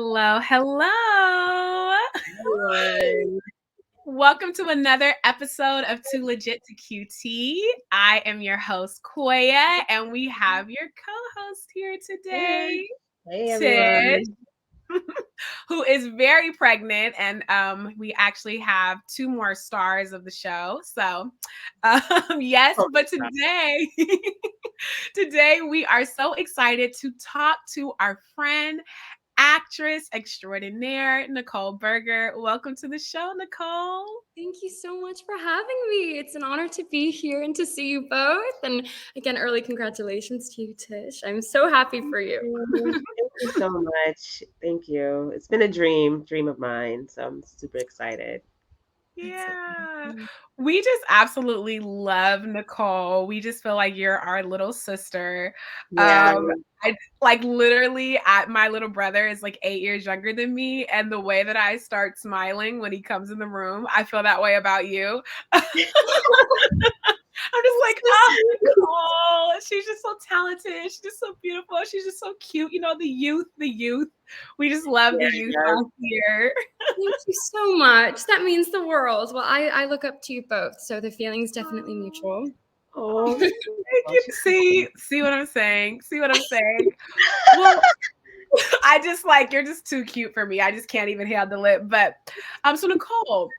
Hello, hello. Everyone. Welcome to another episode of Too Legit to QT. I am your host, Koya, and we have your co-host here today, Hey Tish, everyone. who is very pregnant, and we actually have two more stars of the show. So, yes, Oh, but today we are so excited to talk to our friend, actress extraordinaire, Nicole Berger. Welcome to the show, Nicole. Thank you so much for having me. It's an honor to be here and to see you both. And again, early congratulations to you, Tish. I'm so happy for you. Thank you so much. Thank you. It's been a dream of mine. So I'm super excited. Yeah. We just absolutely love Nicole. We just feel like you're our little sister. Yeah. I like literally my little brother is like 8 years younger than me. And the way that I start smiling when he comes in the room, I feel that way about you. I'm just like, oh, Nicole. She's just so talented. She's just so beautiful. She's just so cute. You know, the youth. We just love the youth out here. Thank you so much. That means the world. Well, I look up to you both. So the feeling's definitely mutual. Oh, Thank you. See what I'm saying? See what I'm saying? Well, I just like, you're just too cute for me. I just can't even handle it. But so Nicole,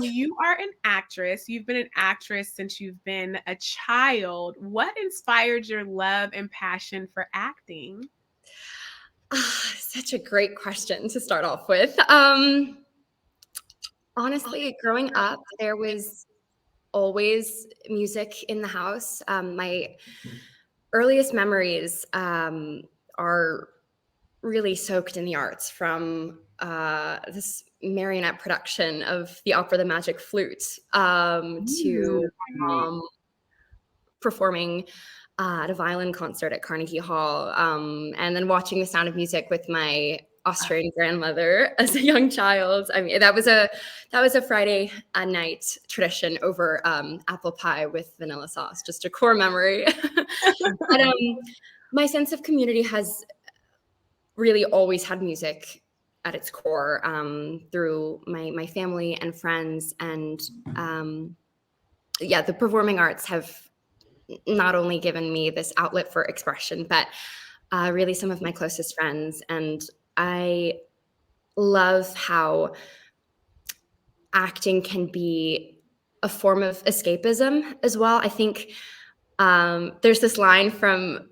you are an actress. You've been an actress since you've been a child. What inspired your love and passion for acting? Such a great question to start off with. Honestly, growing up, there was always music in the house. My earliest memories are really soaked in the arts, from this marionette production of the opera The Magic Flute to performing at a violin concert at Carnegie Hall, and then watching The Sound of Music with my Austrian grandmother as a young child. I mean, that was a Friday night tradition over apple pie with vanilla sauce. Just a core memory. But my sense of community has really always had music at its core, through my family and friends, and the performing arts have not only given me this outlet for expression, but really some of my closest friends. And I love how acting can be a form of escapism as well. I think there's this line from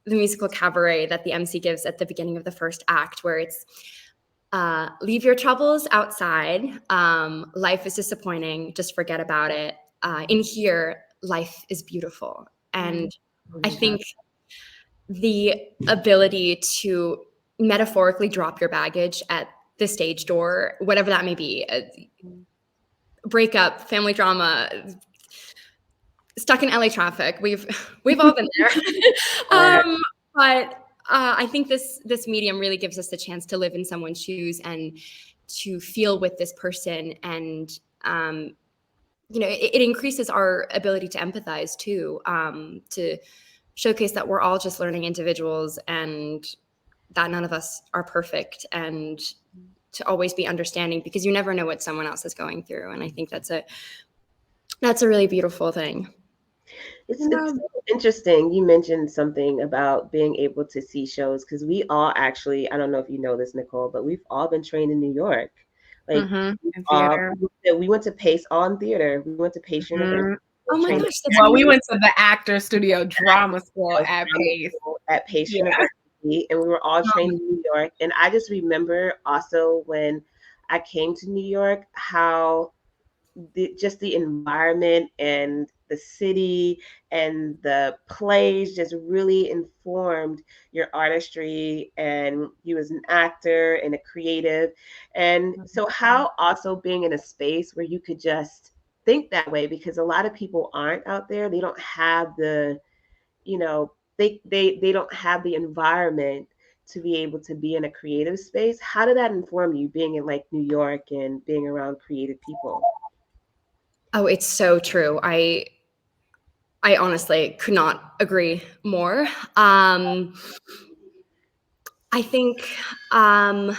the musical Cabaret that the MC gives at the beginning of the first act, where it's, leave your troubles outside. Life is disappointing. Just forget about it. In here, life is beautiful. And I think the ability to metaphorically drop your baggage at the stage door, whatever that may be, breakup, family drama, stuck in LA traffic. We've all been there. But I think this medium really gives us the chance to live in someone's shoes and to feel with this person, and it increases our ability to empathize too, to showcase that we're all just learning individuals and that none of us are perfect, and to always be understanding, because you never know what someone else is going through. And I think that's a really beautiful thing. It's interesting. You mentioned something about being able to see shows, because we all actually, I don't know if you know this, Nicole, but we've all been trained in New York. Like we went to Pace on theater. We went to Pace University. Oh my gosh! Well, we went to the Actor Studio Drama School at Pace. At Pace University, and we were all trained in New York. And I just remember also when I came to New York, how just the environment and the city and the plays just really informed your artistry, and you as an actor and a creative. And so how also being in a space where you could just think that way, because a lot of people aren't out there. They don't have the, they don't have the environment to be able to be in a creative space. How did that inform you being in like New York and being around creative people? Oh, it's so true. I honestly could not agree more. I I think I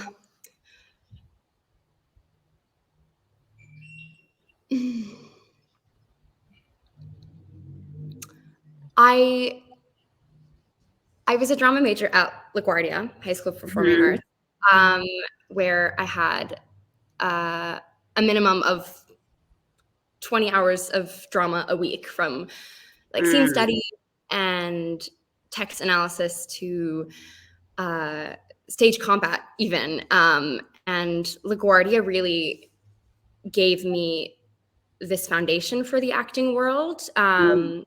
was a drama major at LaGuardia, High School of Performing Arts, where I had a minimum of 20 hours of drama a week, from like scene study and text analysis to stage combat even. And LaGuardia really gave me this foundation for the acting world. In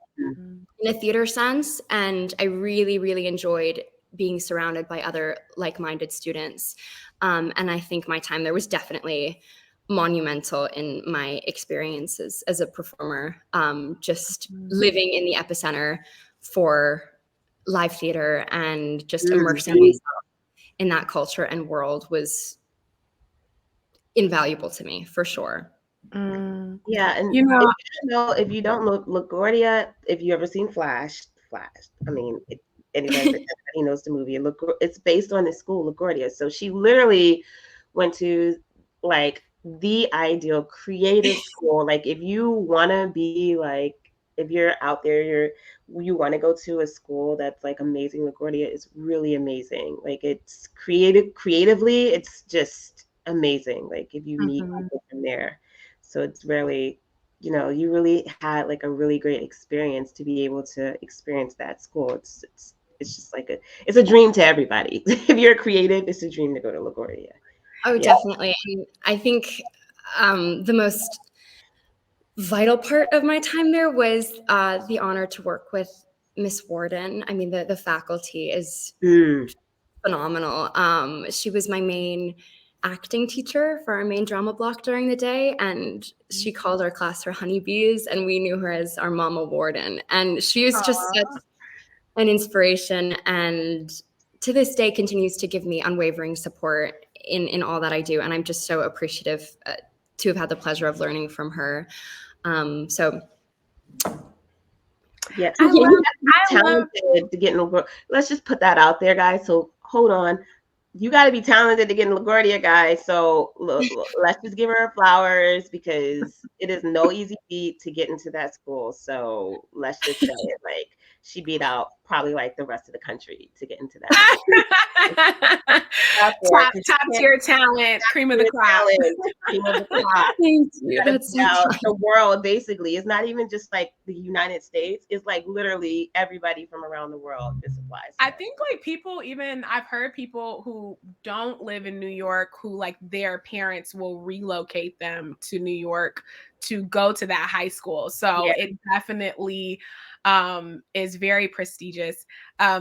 a theater sense, and I really, really enjoyed being surrounded by other like-minded students. And I think my time there was definitely monumental in my experiences as a performer. Just living in the epicenter for live theater and just immersing myself in that culture and world was invaluable to me, for sure. Yeah, and if you don't know LaGuardia, if you ever seen Flash, I mean, anybody knows the movie. It's based on the school LaGuardia. So she literally went to like the ideal creative school. Like if you want to be like, if you're out there, you want to go to a school that's like amazing. LaGuardia is really amazing. Like it's creatively, it's just amazing. Like if you meet people from there. So it's really, you really had like a really great experience to be able to experience that school. It's just like it's a dream to everybody. If you're creative, it's a dream to go to LaGuardia. Oh, yeah. Definitely. And I think the most vital part of my time there was the honor to work with Miss Warden. I mean, the faculty is phenomenal. She was my main acting teacher for our main drama block during the day, and she called our class her honeybees, and we knew her as our mama warden. And she was just such an inspiration, and to this day continues to give me unwavering support in all that I do. And I'm just so appreciative to have had the pleasure of learning from her. So yeah, I talented to get in LaGuardia. Let's just put that out there, guys. So hold on. You got to be talented to get in LaGuardia, guys. So let's just give her flowers, because it is no easy feat to get into that school. So let's just say it, like she beat out probably like the rest of the country to get into that school. top tier talent, cream of the crop. Thank you. That's the world basically. It's not even just like the United States. It's like literally everybody from around the world just applies. I think like people, even I've heard people who don't live in New York who like their parents will relocate them to New York to go to that high school. So it definitely is very prestigious.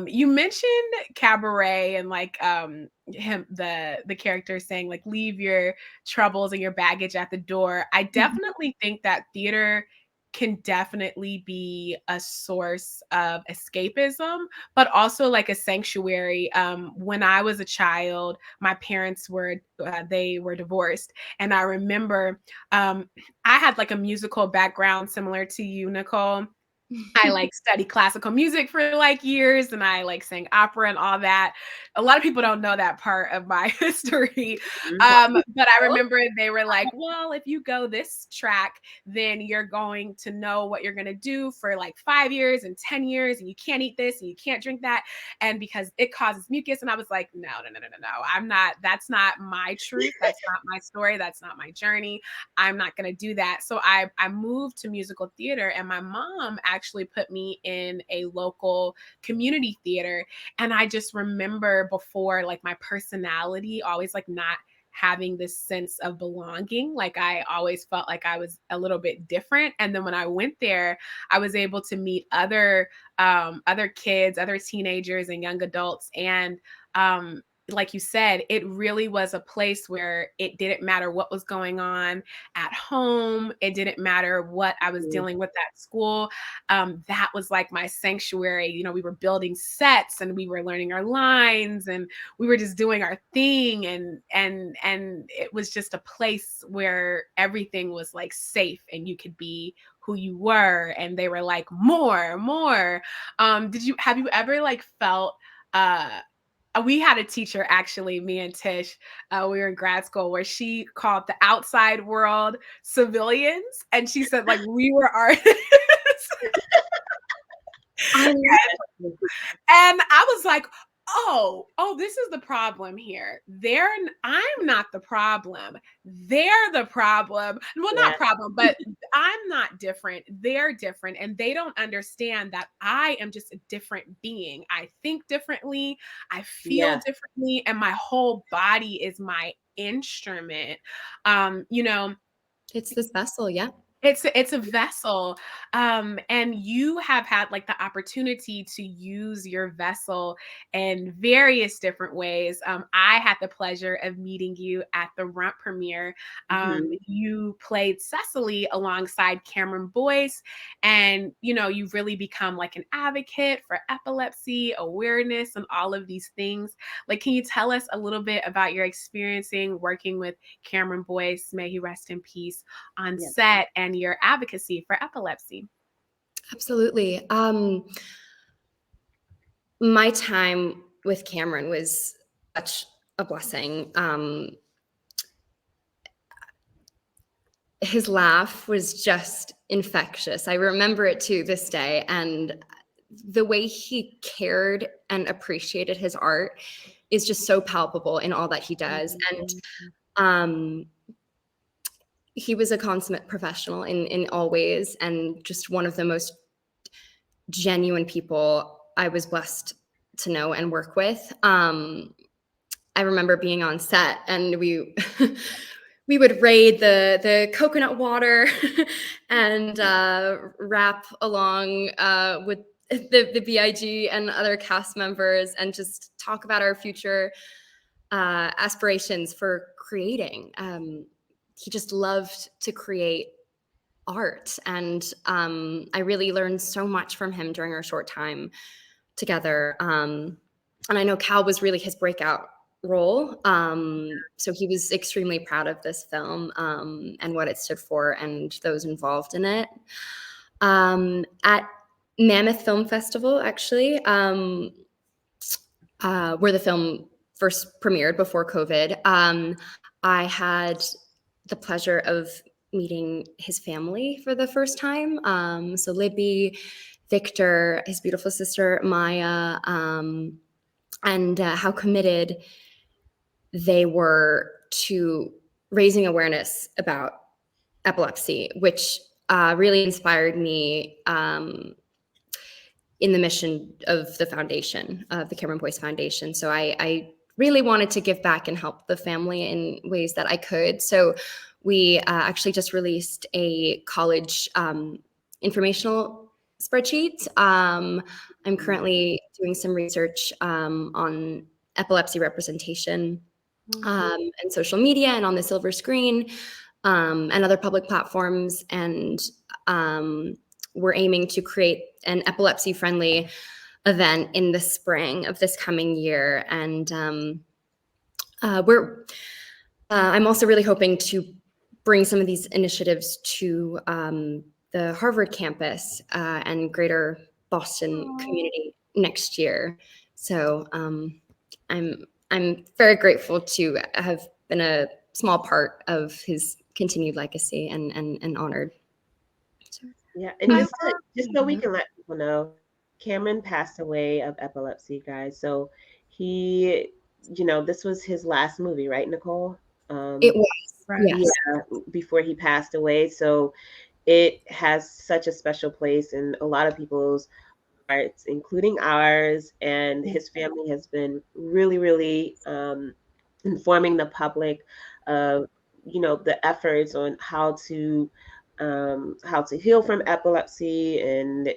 You mentioned Cabaret and like him, the character saying like leave your troubles and your baggage at the door. I definitely think that theater can definitely be a source of escapism, but also like a sanctuary. When I was a child, my parents were they were divorced, and I remember I had like a musical background similar to you, Nicole. I like studied classical music for like years, and I like sang opera and all that. A lot of people don't know that part of my history. But I remember they were like, well, if you go this track, then you're going to know what you're going to do for like 5 years and 10 years, and you can't eat this and you can't drink that. And because it causes mucus. And I was like, no. I'm not, that's not my truth. That's not my story. That's not my journey. I'm not going to do that. So I moved to musical theater, and my mom actually put me in a local community theater. And I just remember before, like my personality always like not having this sense of belonging. Like I always felt like I was a little bit different. And then when I went there, I was able to meet other kids, other teenagers and young adults. And like you said, it really was a place where it didn't matter what was going on at home. It didn't matter what I was dealing with at school. That was like my sanctuary. You know, we were building sets and we were learning our lines and we were just doing our thing. And it was just a place where everything was like safe and you could be who you were. And they were like, more. Have you ever like felt we had a teacher, actually, me and Tish, we were in grad school, where she called the outside world civilians, and she said, like, we were artists. I And I was like, oh, this is the problem here. I'm not the problem. They're the problem. Well, Yeah, not problem, but I'm not different. They're different. And they don't understand that I am just a different being. I think differently. I feel yeah, differently. And my whole body is my instrument. You know, It's this vessel, yeah. it's a vessel, and you have had, like, the opportunity to use your vessel in various different ways. I had the pleasure of meeting you at the Runt premiere. hmm, You played Cecily alongside Cameron Boyce, and, you've really become, like, an advocate for epilepsy, awareness, and all of these things. Like, can you tell us a little bit about your experiencing working with Cameron Boyce, may he rest in peace, on yeah, set, and your advocacy for epilepsy? Absolutely. My time with Cameron was such a blessing. His laugh was just infectious. I remember it to this day. And the way he cared and appreciated his art is just so palpable in all that he does. And Mhm. um, he was a consummate professional in all ways, and just one of the most genuine people I was blessed to know and work with. I remember being on set, and we we would raid the coconut water and rap along with the BIG and other cast members, and just talk about our future aspirations for creating. He just loved to create art, and I really learned so much from him during our short time together. And I know Cal was really his breakout role. So he was extremely proud of this film, and what it stood for, and those involved in it. At Mammoth Film Festival, actually, where the film first premiered before COVID, I had the pleasure of meeting his family for the first time. So Libby, Victor, his beautiful sister Maya, and how committed they were to raising awareness about epilepsy, which really inspired me in the mission of the foundation, of the Cameron Boyce Foundation. So I really wanted to give back and help the family in ways that I could. So we actually just released a college informational spreadsheet. I'm currently doing some research on epilepsy representation and social media, and on the silver screen, and other public platforms. And we're aiming to create an epilepsy friendly event in the spring of this coming year. And I'm also really hoping to bring some of these initiatives to the Harvard campus and greater Boston community next year. So I'm very grateful to have been a small part of his continued legacy, and honored. yeah. And I just so we love can let people know, Cameron passed away of epilepsy, guys. So he, this was his last movie, right, Nicole? It Um, was, right. yes. yeah, before he passed away. So it has such a special place in a lot of people's hearts, including ours. And his family has been really, really informing the public of, the efforts on how to heal from epilepsy, and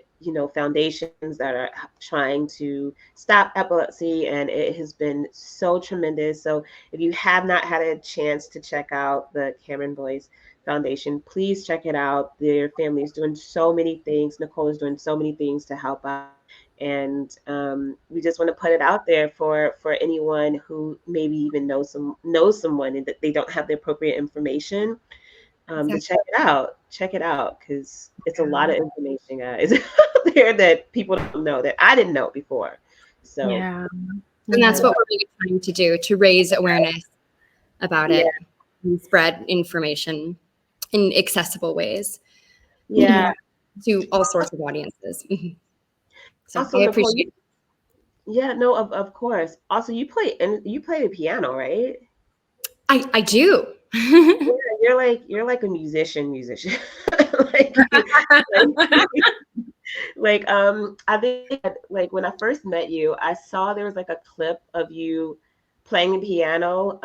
foundations that are trying to stop epilepsy, and it has been so tremendous. So if you have not had a chance to check out the Cameron Boyce Foundation, please check it out. Their family is doing so many things. Nicole is doing so many things to help out, and we just want to put it out there for anyone who maybe even knows someone and that they don't have the appropriate information, to Exactly. check it out, because it's a lot of information, guys, out there that people don't know, that I didn't know before. So Yeah. And that's I what love, we're really trying to do, to raise awareness about yeah, it and spread information in accessible ways yeah. to all sorts of audiences. So Also, I Nicole, appreciate. yeah, no, of course. Also, you play the piano, right? I do. Yeah, you're like a musician. Like, like I think that, like when I first met you, I saw there was like a clip of you playing the piano.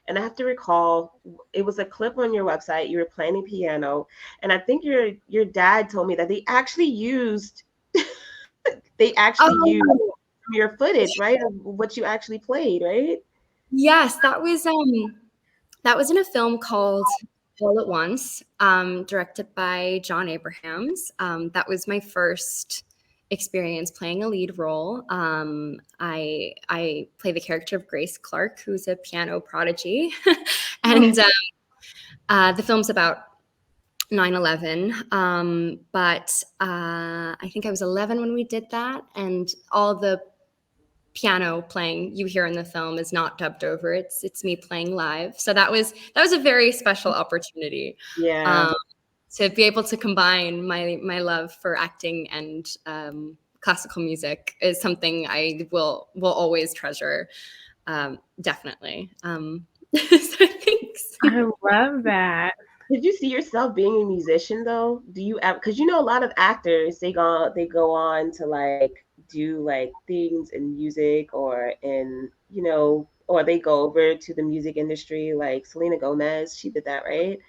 And I have to recall it was a clip on your website. You were playing the piano, and I think your dad told me that they actually used Oh, your footage, right, of what you actually played, right? yes, that was in a film called All at Once, directed by John Abrahams. That was my first experience playing a lead role. I play the character of Grace Clark, who's a piano prodigy, and the film's about 9/11. But I think I was 11 when we did that, and all the piano playing you hear in the film is not dubbed over. It's me playing live. So that was a very special opportunity, Yeah. um, to be able to combine my love for acting and classical music is something I will always treasure. Definitely. So thanks. I love that. Did you see yourself being a musician though? Do you ever? Because a lot of actors they go on to like do like things in music or or they go over to the music industry like Selena Gomez. She did that, right?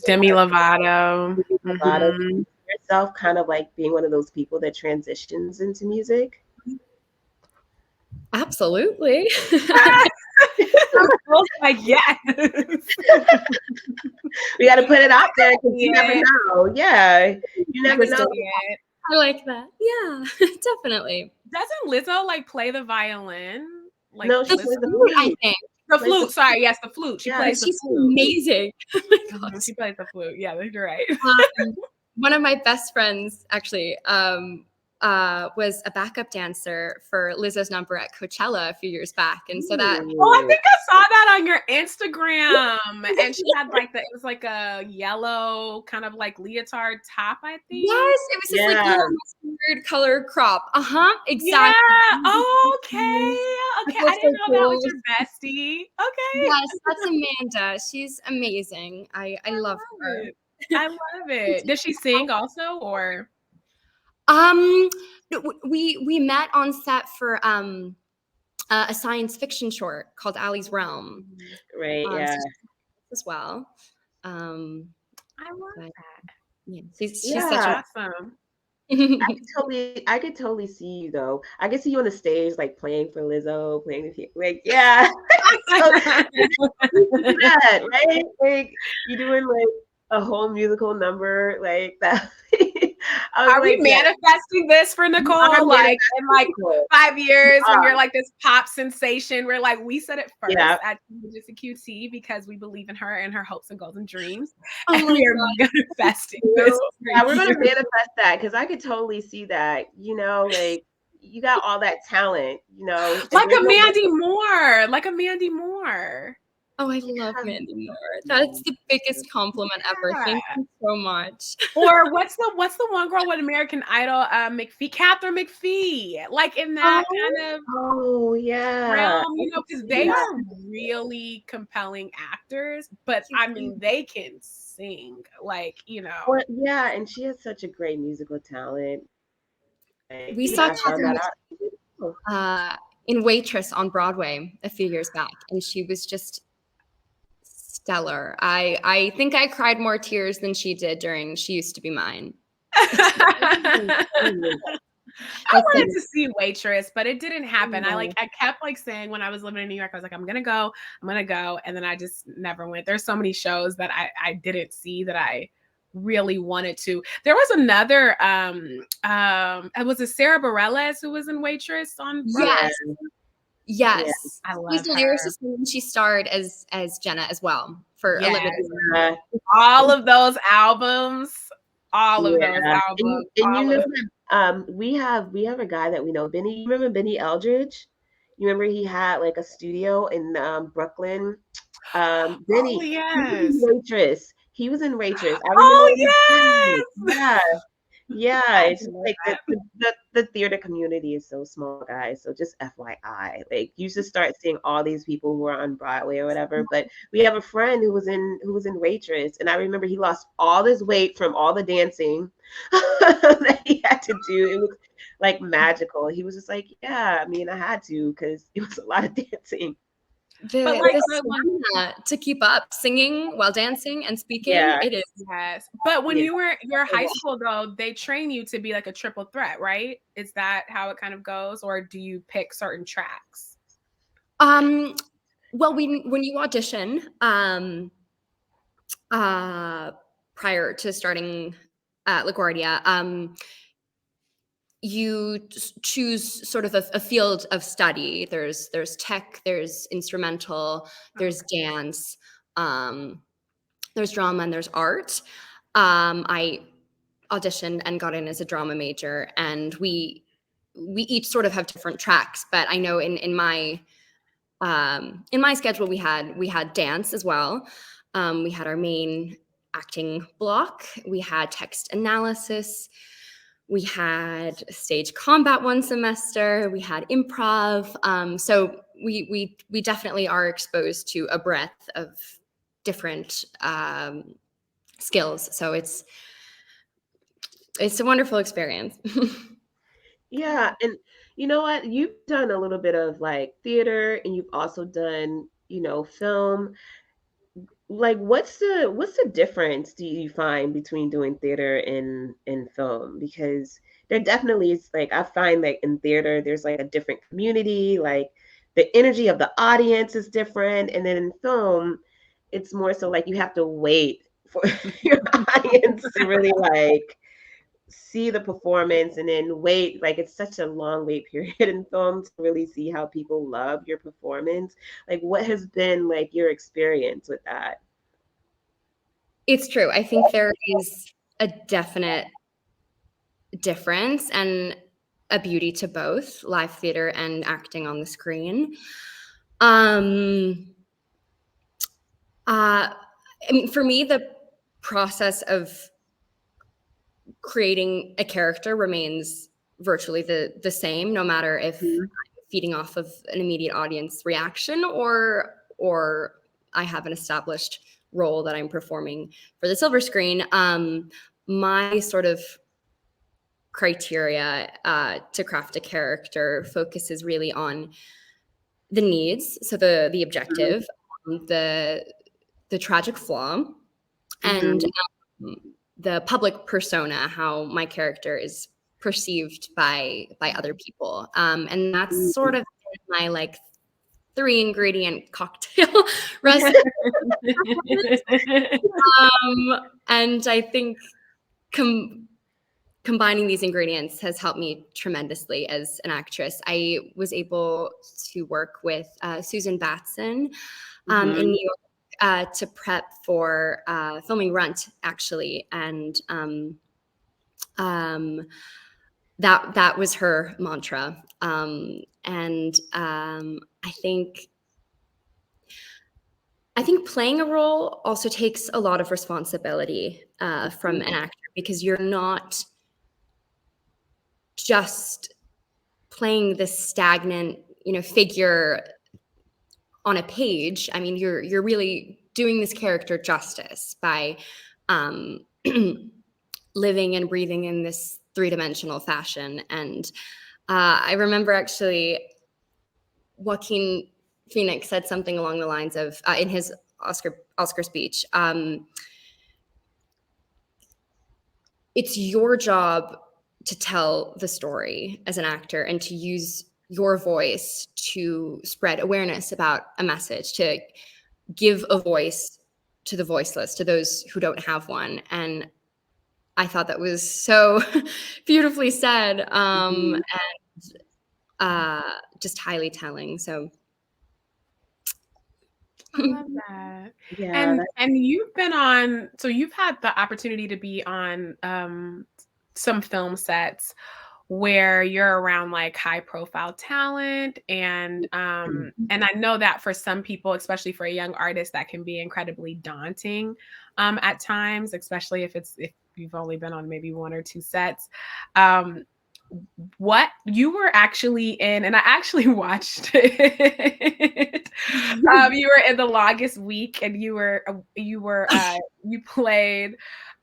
Demi Lovato. A lot of yourself kind of like being one of those people that transitions into music. Absolutely. Like, yes. We got to put it out there because you never Yeah. know. Yeah, you never know. Yeah. I like that. Yeah, definitely. Doesn't Lizzo like play the violin? Like No, she The plays the flute, I flute. think. the Plays the flute. Sorry, yes, the flute. She Yeah, plays the She's flute. amazing. Oh my gosh. She plays the flute. Yeah, you're right. One of my best friends actually was a backup dancer for Lizzo's number at Coachella a few years back, and so that Oh, I think I saw that on your Instagram. And she had like it was like a yellow kind of like leotard top, I think. yes, it was this like Yeah. little mustard color crop. Exactly. Yeah. Oh, okay. Okay. I That's didn't so know that cool. was your bestie. Okay. Yes, that's Amanda. She's amazing. I love her. it. I love it. Does she sing also or? We met on set for a science fiction short called Allie's Realm. Right. Yeah. So as well. I love But that. yeah, she's Yeah. such a Awesome. I could totally see you though. I could see you on the stage, like playing for Lizzo, playing the like, yeah, that right? Like you doing like a whole musical number like that. I was Are we like, yeah, manifesting this for I'm Nicole? Like in like manifesting. 5 years when Yeah. you're like this pop sensation, we're like, we said it first Yeah. at Just a QT because we believe in her and her hopes and goals and dreams. Oh And my we are God. manifesting this. Yeah, we're gonna manifest that because I could totally see that. Like you got all that talent, and Like there's a no Mandy Moore. Like a Mandy Moore. Oh, I love Mandy Moore. That's the biggest compliment ever. Thank you so much. Or what's the one girl with American Idol, McPhee, Catherine McPhee, like in that kind of Oh yeah. realm, because they are really compelling actors, but I mean they can sing, like. Well, yeah, and she has such a great musical talent. We saw I found Catherine that out. in Waitress on Broadway a few years back, and she was just stellar. I think I cried more tears than she did during She Used to Be Mine. I wanted to see Waitress, but it didn't happen. I kept like saying when I was living in New York, I was like, I'm gonna go, and then I just never went. There's so many shows that I didn't see that I really wanted to. There was another it was Sarah Bareilles who was in Waitress on Broadway. Yes. I love She's the lyricist, and she starred as Jenna as well for a limited time. All of those albums. All of those albums. And that we have a guy that we know, Benny. You remember Benny Eldridge? You remember he had like a studio in Brooklyn. Then Oh he was in yes. Waitress. He was in Waitress. I remember Oh when he did. yes. Yeah. Yeah, I it's just love like that. the theater community is so small, guys. So just FYI, like you should start seeing all these people who are on Broadway or whatever. But we have a friend who was in Waitress, and I remember he lost all his weight from all the dancing that he had to do. It was like magical. He was just like, yeah, I mean, I had to because it was a lot of dancing. But The stamina to keep up singing while dancing and speaking, Yeah, it is. yes. But when yeah. you were your high school though, they train you to be like a triple threat, right? Is that how it kind of goes, or do you pick certain tracks? Um, well, when you audition, uh, prior to starting at LaGuardia, you choose sort of a field of study. There's tech, there's instrumental, there's Okay. dance, um, there's drama, and there's art. I auditioned and got in as a drama major, and we each sort of have different tracks. But I know in my schedule we had dance as well. We had our main acting block. We had text analysis. We had stage combat one semester. We had improv. So we definitely are exposed to a breadth of different skills. So it's a wonderful experience. Yeah, and you know what? You've done a little bit of like theater and you've also done, film. Like what's the difference do you find between doing theater and film? Because there definitely is like I find like in theater there's like a different community, like the energy of the audience is different, and then in film it's more so like you have to wait for your audience to really like see the performance and then wait, like it's such a long wait period in film to really see how people love your performance. Like what has been like your experience with that? It's true. I think there is a definite difference and a beauty to both live theater and acting on the screen. Um, I mean, for me, the process of creating a character remains virtually the same, no matter if Mhm. I'm feeding off of an immediate audience reaction or I have an established role that I'm performing for the silver screen. My sort of criteria to craft a character focuses really on the needs, so the Mhm. objective, the tragic flaw, and Mhm. um, the public persona, how my character is perceived by other people, and that's sort Mhm. of my like 3 ingredient cocktail recipe. And I think com- combining these ingredients has helped me tremendously as an actress. I was able to work with Susan Batson in Mhm. New York to prep for filming Runt, actually, and um, that was her mantra. And I think playing a role also takes a lot of responsibility from an actor, because you're not just playing this stagnant, figure on a page. I mean, you're really doing this character justice by um, living and breathing in this three-dimensional fashion. And I remember actually Joaquin Phoenix said something along the lines of in his Oscar speech. It's your job to tell the story as an actor and to use your voice to spread awareness about a message, to give a voice to the voiceless, to those who don't have one. And I thought that was so beautifully said, Mhm. and just highly telling. So I love that. Yeah, And you've been so you've had the opportunity to be on some film sets. where you're around like high profile talent and I know that for some people, especially for a young artist, that can be incredibly daunting at times, especially if you've only been on maybe one or two sets. Um, what you were actually in, and I actually watched it. You were in The Longest Week, and you played.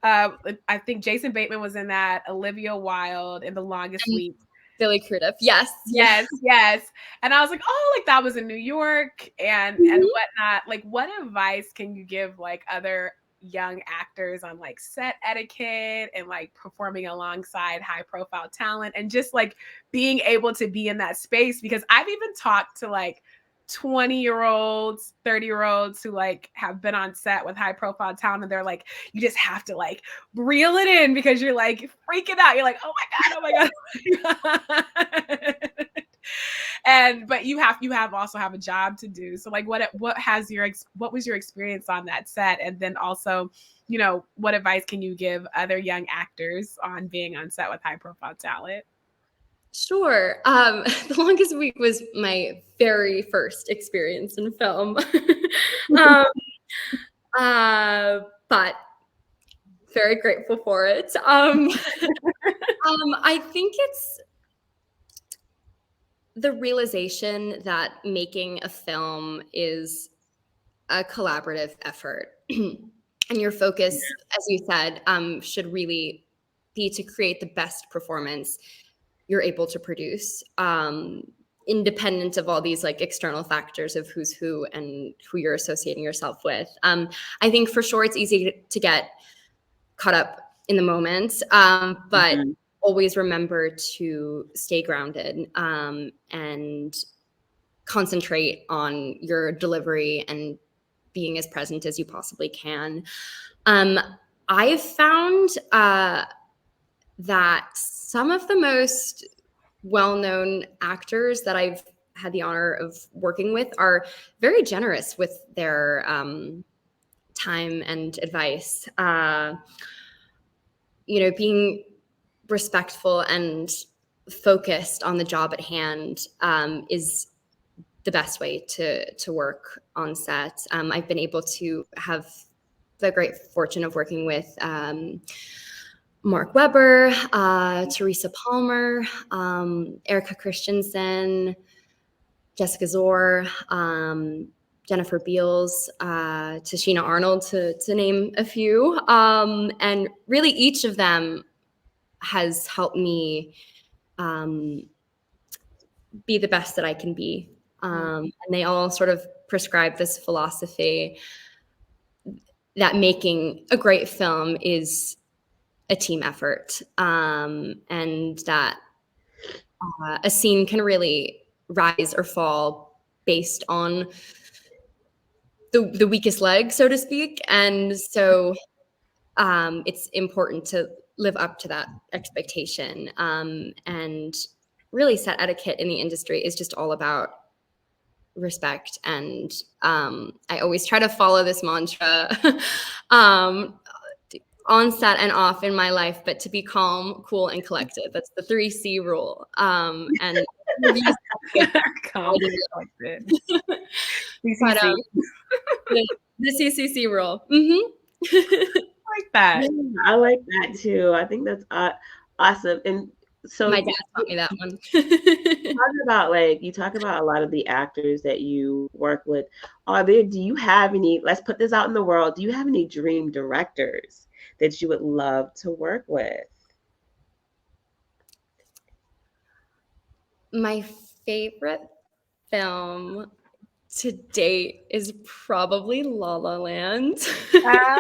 I think Jason Bateman was in that. Olivia Wilde in The Longest Week. Billy Crudup. Yes. Yes, yes. And I was like, oh, like that was in New York and whatnot. Like, what advice can you give like other young actors on like set etiquette and like performing alongside high profile talent and just like being able to be in that space? Because I've even talked to like 20-year-olds, 30-year-olds who like have been on set with high profile talent and they're like, you just have to like reel it in because you're like freaking out. You're like, oh my God. And but you also have a job to do. So like what was your experience on that set? And then also, what advice can you give other young actors on being on set with high profile talent? Sure. The Longest Week was my very first experience in film. But very grateful for it. I think it's the realization that making a film is a collaborative effort. And your focus, as you said, should really be to create the best performance you're able to produce, independent of all these like external factors of who's who and who you're associating yourself with. I think for sure it's easy to get caught up in the moment, but always remember to stay grounded and concentrate on your delivery and being as present as you possibly can. I've found that some of the most well-known actors that I've had the honor of working with are very generous with their time and advice. Being respectful and focused on the job at hand is the best way to work on set. I've been able to have the great fortune of working with Mark Webber, Teresa Palmer, Erica Christensen, Jessica Zor, Jennifer Beals, Tashina Arnold, to name a few. And really each of them has helped me be the best that I can be. And they all sort of prescribe this philosophy that making a great film is a team effort, and that a scene can really rise or fall based on the weakest leg, so to speak. And so it's important to live up to that expectation. And really set etiquette in the industry is just all about respect. And I always try to follow this mantra on set and off in my life, but to be calm, cool, and collected. That's the 3C rule. And calm, collected. The CCC rule. I like that. Yeah, I like that too. I think that's awesome. And so my dad taught me that one. you talk about a lot of the actors that you work with. Do you have any, let's put this out in the world, do you have any dream directors that you would love to work with? My favorite film to date is probably La La Land. Yeah.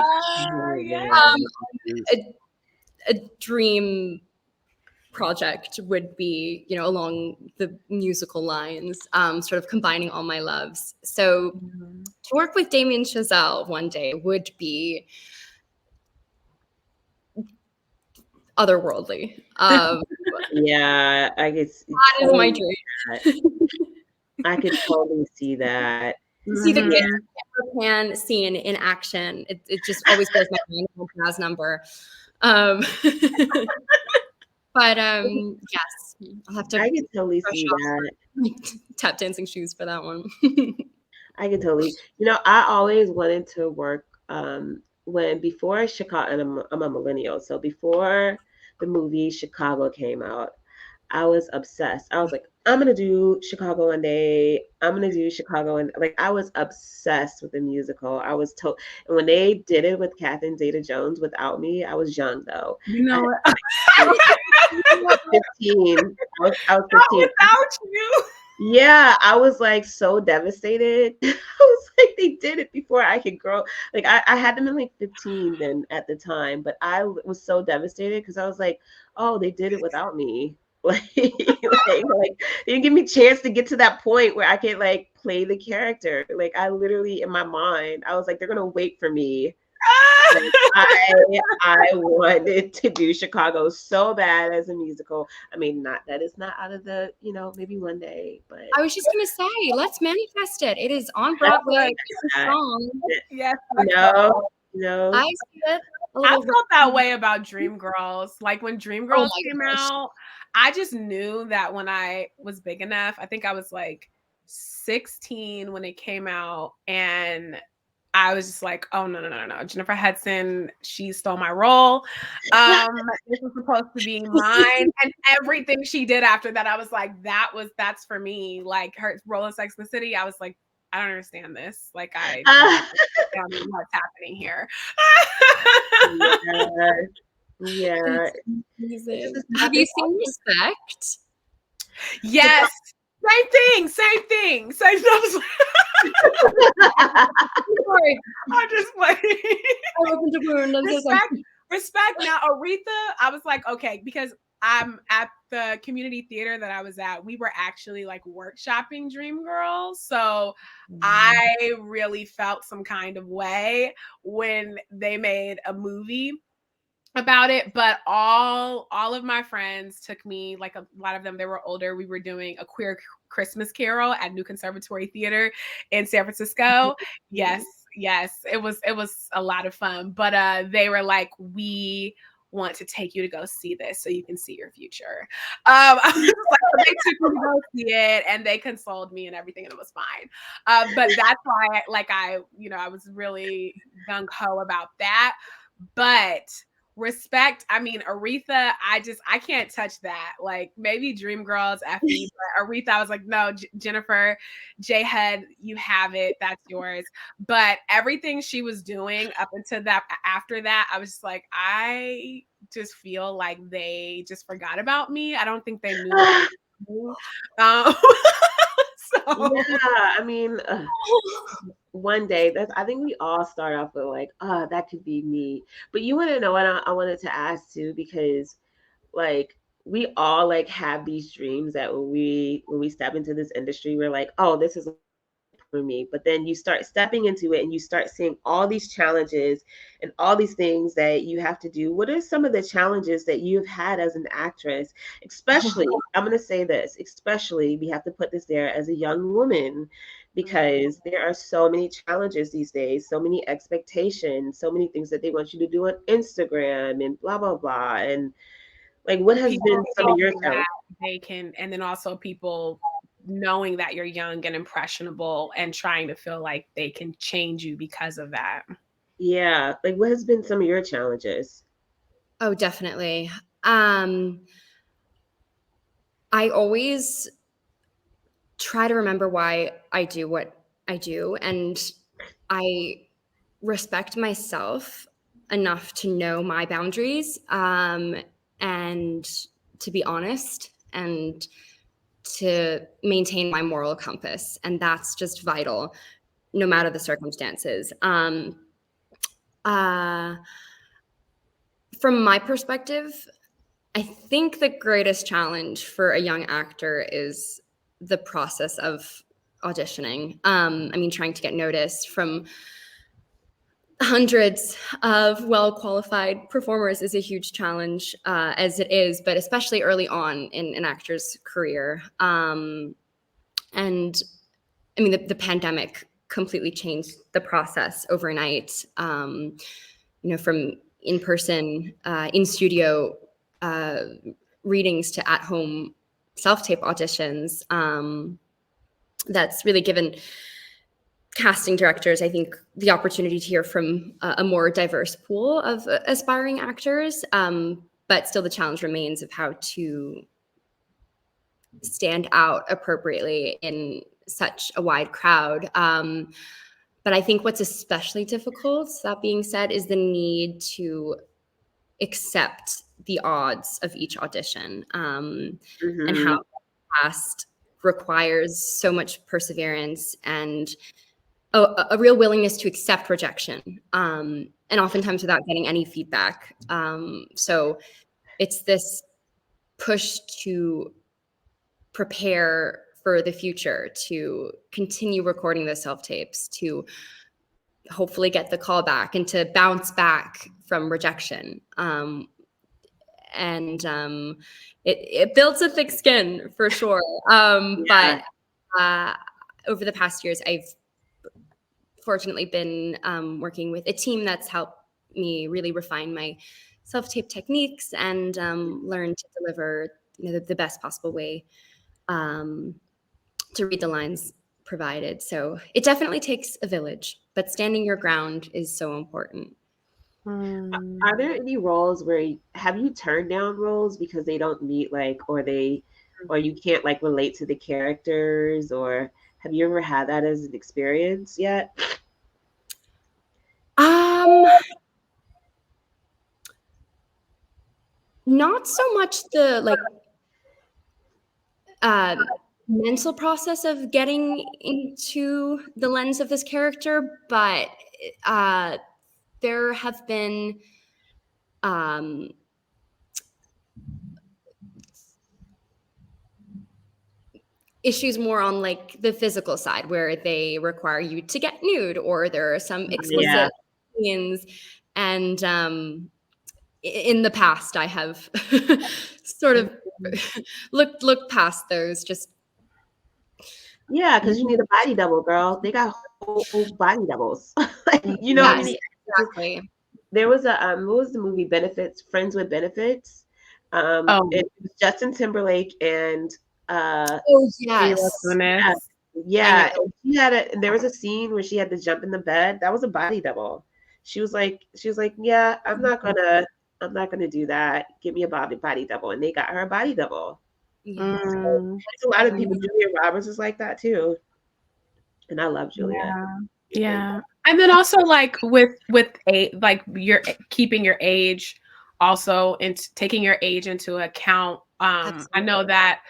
A dream project would be, along the musical lines, sort of combining all my loves. So to work with Damien Chazelle one day would be otherworldly. Yeah, I guess that is my dream. I could totally see that. See the Pan scene in action. It just always goes my mind on jazz number. But yes, I'll have to I can totally brush see off that. my tap dancing shoes for that one. I can totally. I always wanted to work when before Chicago, and I'm a millennial, so before the movie Chicago came out, I was obsessed. I was like, I'm gonna do Chicago one day. I'm gonna do Chicago, and like I was obsessed with the musical. And when they did it with Catherine Zeta-Jones without me, I was young though. You I know had what? 15. I was Not 15. without you. Yeah, I was like so devastated. I was like, they did it before I could grow. Like I had them in like 15 then at the time, but was so devastated because I was like, oh, they did it without me. Like they didn't give me a chance to get to that point where I could like play the character. Like I literally in my mind, I was like, they're gonna wait for me. Like I wanted to do Chicago so bad as a musical. I mean, not that it's not out of the, maybe one day, but I was just gonna say, let's manifest it. It is on Oh Broadway. my It's a uh, song. yes, no, Nicole. no. I see it. A I little. felt that way about Dreamgirls. Like when Oh Dreamgirls my came gosh. out, I just knew that when I was big enough, I think I was like 16 when it came out, and I was just like, oh no, no, no, no, no. Jennifer Hudson, she stole my role. This was supposed to be mine. And everything she did after that, I was like, that's for me. Like her role in Sex and the City, I was like, I don't understand this. Like I don't understand what's happening here. Yeah, yeah. It's It's amazing. just Have you nothing. seen Respect? Yes. Same thing. Same. I was Sorry, I'm just waiting. I opened a wound. I'm so sorry. Respect. Now, Aretha, I was like, okay, because I'm at the community theater that I was at, we were actually like workshopping Dreamgirls. So I really felt some kind of way when they made a movie about it, but all of my friends took me, like a lot of them, they were older. We were doing a queer Christmas carol at New Conservatory Theater in San Francisco. Yes, it was a lot of fun, but they were like, we want to take you to go see this so you can see your future. I was like, they took me to go see it and they consoled me and everything, and it was fine. But that's why I was really gung-ho about that. But Respect, I mean, Aretha, I can't touch that. Like maybe Dreamgirls, Effie, but Aretha, I was like, no, Jennifer, J Head, you have it. That's yours. But everything she was doing up until that, after that, I was just like, I just feel like they just forgot about me. I don't think they knew what I knew. So Yeah, I mean, one day I think we all start off with like, that could be me. But you want to know what I wanted to ask too, because like we all like have these dreams that when we step into this industry, we're like, oh, this is for me. But then you start stepping into it and you start seeing all these challenges and all these things that you have to do. What are some of the challenges that you've had as an actress? Especially, I'm going to say this, especially we have to put this there as a young woman, because there are so many challenges these days, so many expectations, so many things that they want you to do on Instagram and blah blah blah. And like, what has people been some of your thinking challenges? that they can, and then also people knowing that you're young and impressionable and trying to feel like they can change you because of that. Yeah, like what has been some of your challenges? Oh, definitely. I always try to remember why I do what I do, and I respect myself enough to know my boundaries, and to be honest and to maintain my moral compass. And that's just vital, no matter the circumstances. Uh, from my perspective, I think the greatest challenge for a young actor is the process of auditioning. I mean, trying to get noticed from hundreds of well-qualified performers is a huge challenge, as it is, but especially early on in an actor's career. And I mean, the pandemic completely changed the process overnight. From in-person, in-studio readings to at-home self-tape auditions. That's really given casting directors, I think, the opportunity to hear from a more diverse pool of aspiring actors. But still the challenge remains of how to stand out appropriately in such a wide crowd. But I think what's especially difficult, that being said, is the need to accept the odds of each audition, and how cast requires so much perseverance and a real willingness to accept rejection, and oftentimes without getting any feedback. So it's this push to prepare for the future, to continue recording those self-tapes, to hopefully get the call back and to bounce back from rejection. It builds a thick skin for sure. But over the past years, I've fortunately been working with a team that's helped me really refine my self-tape techniques and learn to deliver the best possible way to read the lines provided. So it definitely takes a village, but standing your ground is so important. Are there any roles where have you turned down roles because they don't meet or you can't relate to the characters, or have you ever had that as an experience yet? Not so much the mental process of getting into the lens of this character, but there have been issues more on the physical side where they require you to get nude, or there are some explicit scenes. And in the past, I have sort of looked past those. Because you need a body double, girl. They got whole body doubles. You know what I mean? Exactly. There was what was the movie Benefits? Friends with Benefits. It was Justin Timberlake and yes. Yeah. She had there was a scene where she had to jump in the bed. That was a body double. She was like, yeah, I'm not gonna do that. Give me a body double. And they got her a body double. So, a lot of people. Julia Roberts is like that too. And I love Julia. Yeah. And then also with you're keeping your age also and taking your age into account. I know that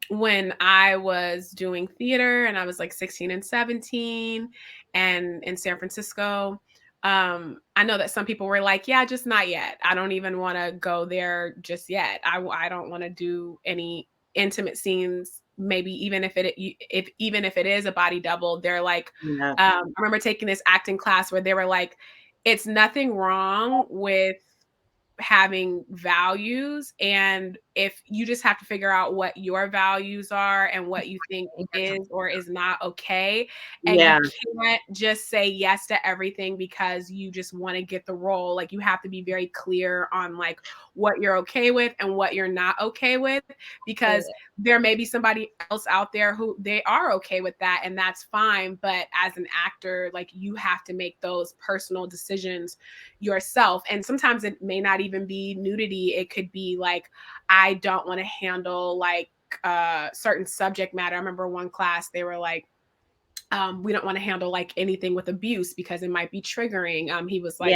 when I was doing theater and I was 16 and 17 and in San Francisco, I know that some people were like, yeah, just not yet. I don't even want to go there just yet. I don't want to do any intimate scenes. Maybe even if it is a body double, they're like, I remember taking this acting class where they were like, it's nothing wrong with having values, and if you just have to figure out what your values are and what you think is or is not okay, and you can't just say yes to everything because you just want to get the role. You have to be very clear on what you're okay with and what you're not okay with, because there may be somebody else out there who they are okay with that, and that's fine. But as an actor, you have to make those personal decisions yourself. And sometimes it may not even be nudity. It could be I don't want to handle certain subject matter. I remember one class, they were like, we don't want to handle anything with abuse because it might be triggering. He was like,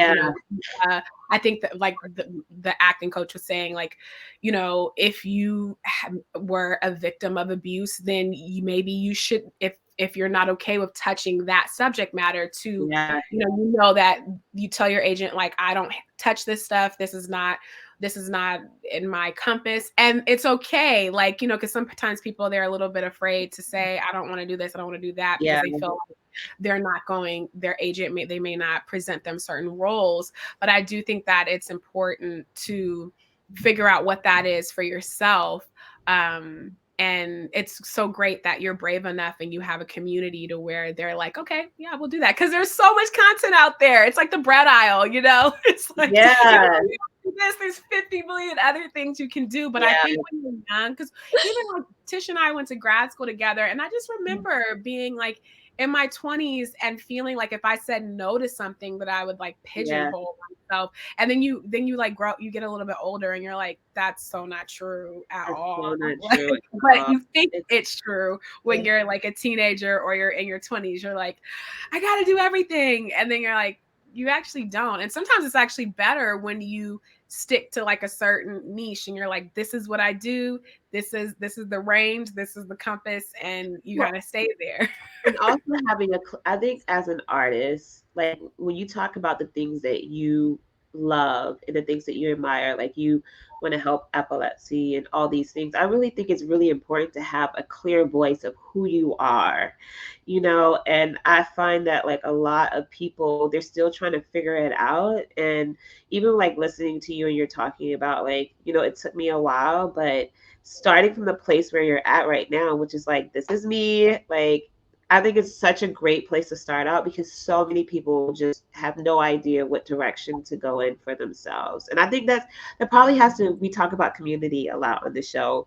I think that the acting coach was saying if you were a victim of abuse, then maybe you should, if you're not okay with touching that subject matter, to that you tell your agent I don't touch this stuff. This is not in my compass, and it's okay. Because sometimes people, they're a little bit afraid to say, I don't want to do this, I don't want to do that, because they feel like they're not going, their agent they may not present them certain roles. But I do think that it's important to figure out what that is for yourself. And it's so great that you're brave enough and you have a community to where they're like, okay, yeah, we'll do that. Because there's so much content out there. It's like the bread aisle, It's like, this. There's 50 million other things you can do. But I Yeah. think when you're young, because even like Tish and I went to grad school together, and I just remember being like in my 20s and feeling like if I said no to something that I would like Yeah. pigeonhole myself. And then you like grow, you get a little bit older and you're like, that's so not true at That's so all. not Like, true at but all. you think It's it's true when you're like a teenager or you're in your 20s. You're like, I gotta do everything. And then you're like, you actually don't. And sometimes it's actually better when you stick to like a certain niche and you're like, this is what I do. This is the range, this is the compass, and you well, gotta stay there. and also having I think as an artist, like when you talk about the things that you love and the things that you admire, like you want to help epilepsy and all these things, I really think it's really important to have a clear voice of who you are, and I find that like a lot of people, they're still trying to figure it out. And even like listening to you and you're talking about like, it took me a while, but starting from the place where you're at right now, which is like, this is me, like I think it's such a great place to start out because so many people just have no idea what direction to go in for themselves. And I think that probably has to, we talk about community a lot on the show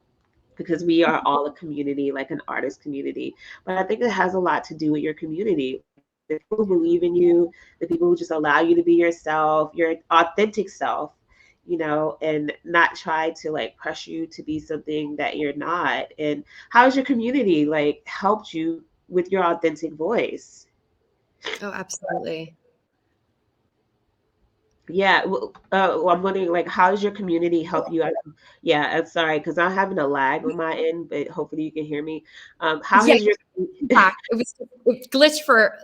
because we are all a community, like an artist community. But I think it has a lot to do with your community. The people who believe in you, the people who just allow you to be yourself, your authentic self, and not try to like pressure you to be something that you're not. And how has your community like helped you with your authentic voice? Oh, absolutely. Yeah, well, I'm wondering, like, how does your community help you? Yeah, I'm sorry because I'm having a lag on my end, but hopefully you can hear me. How Yeah, has your back. It glitched for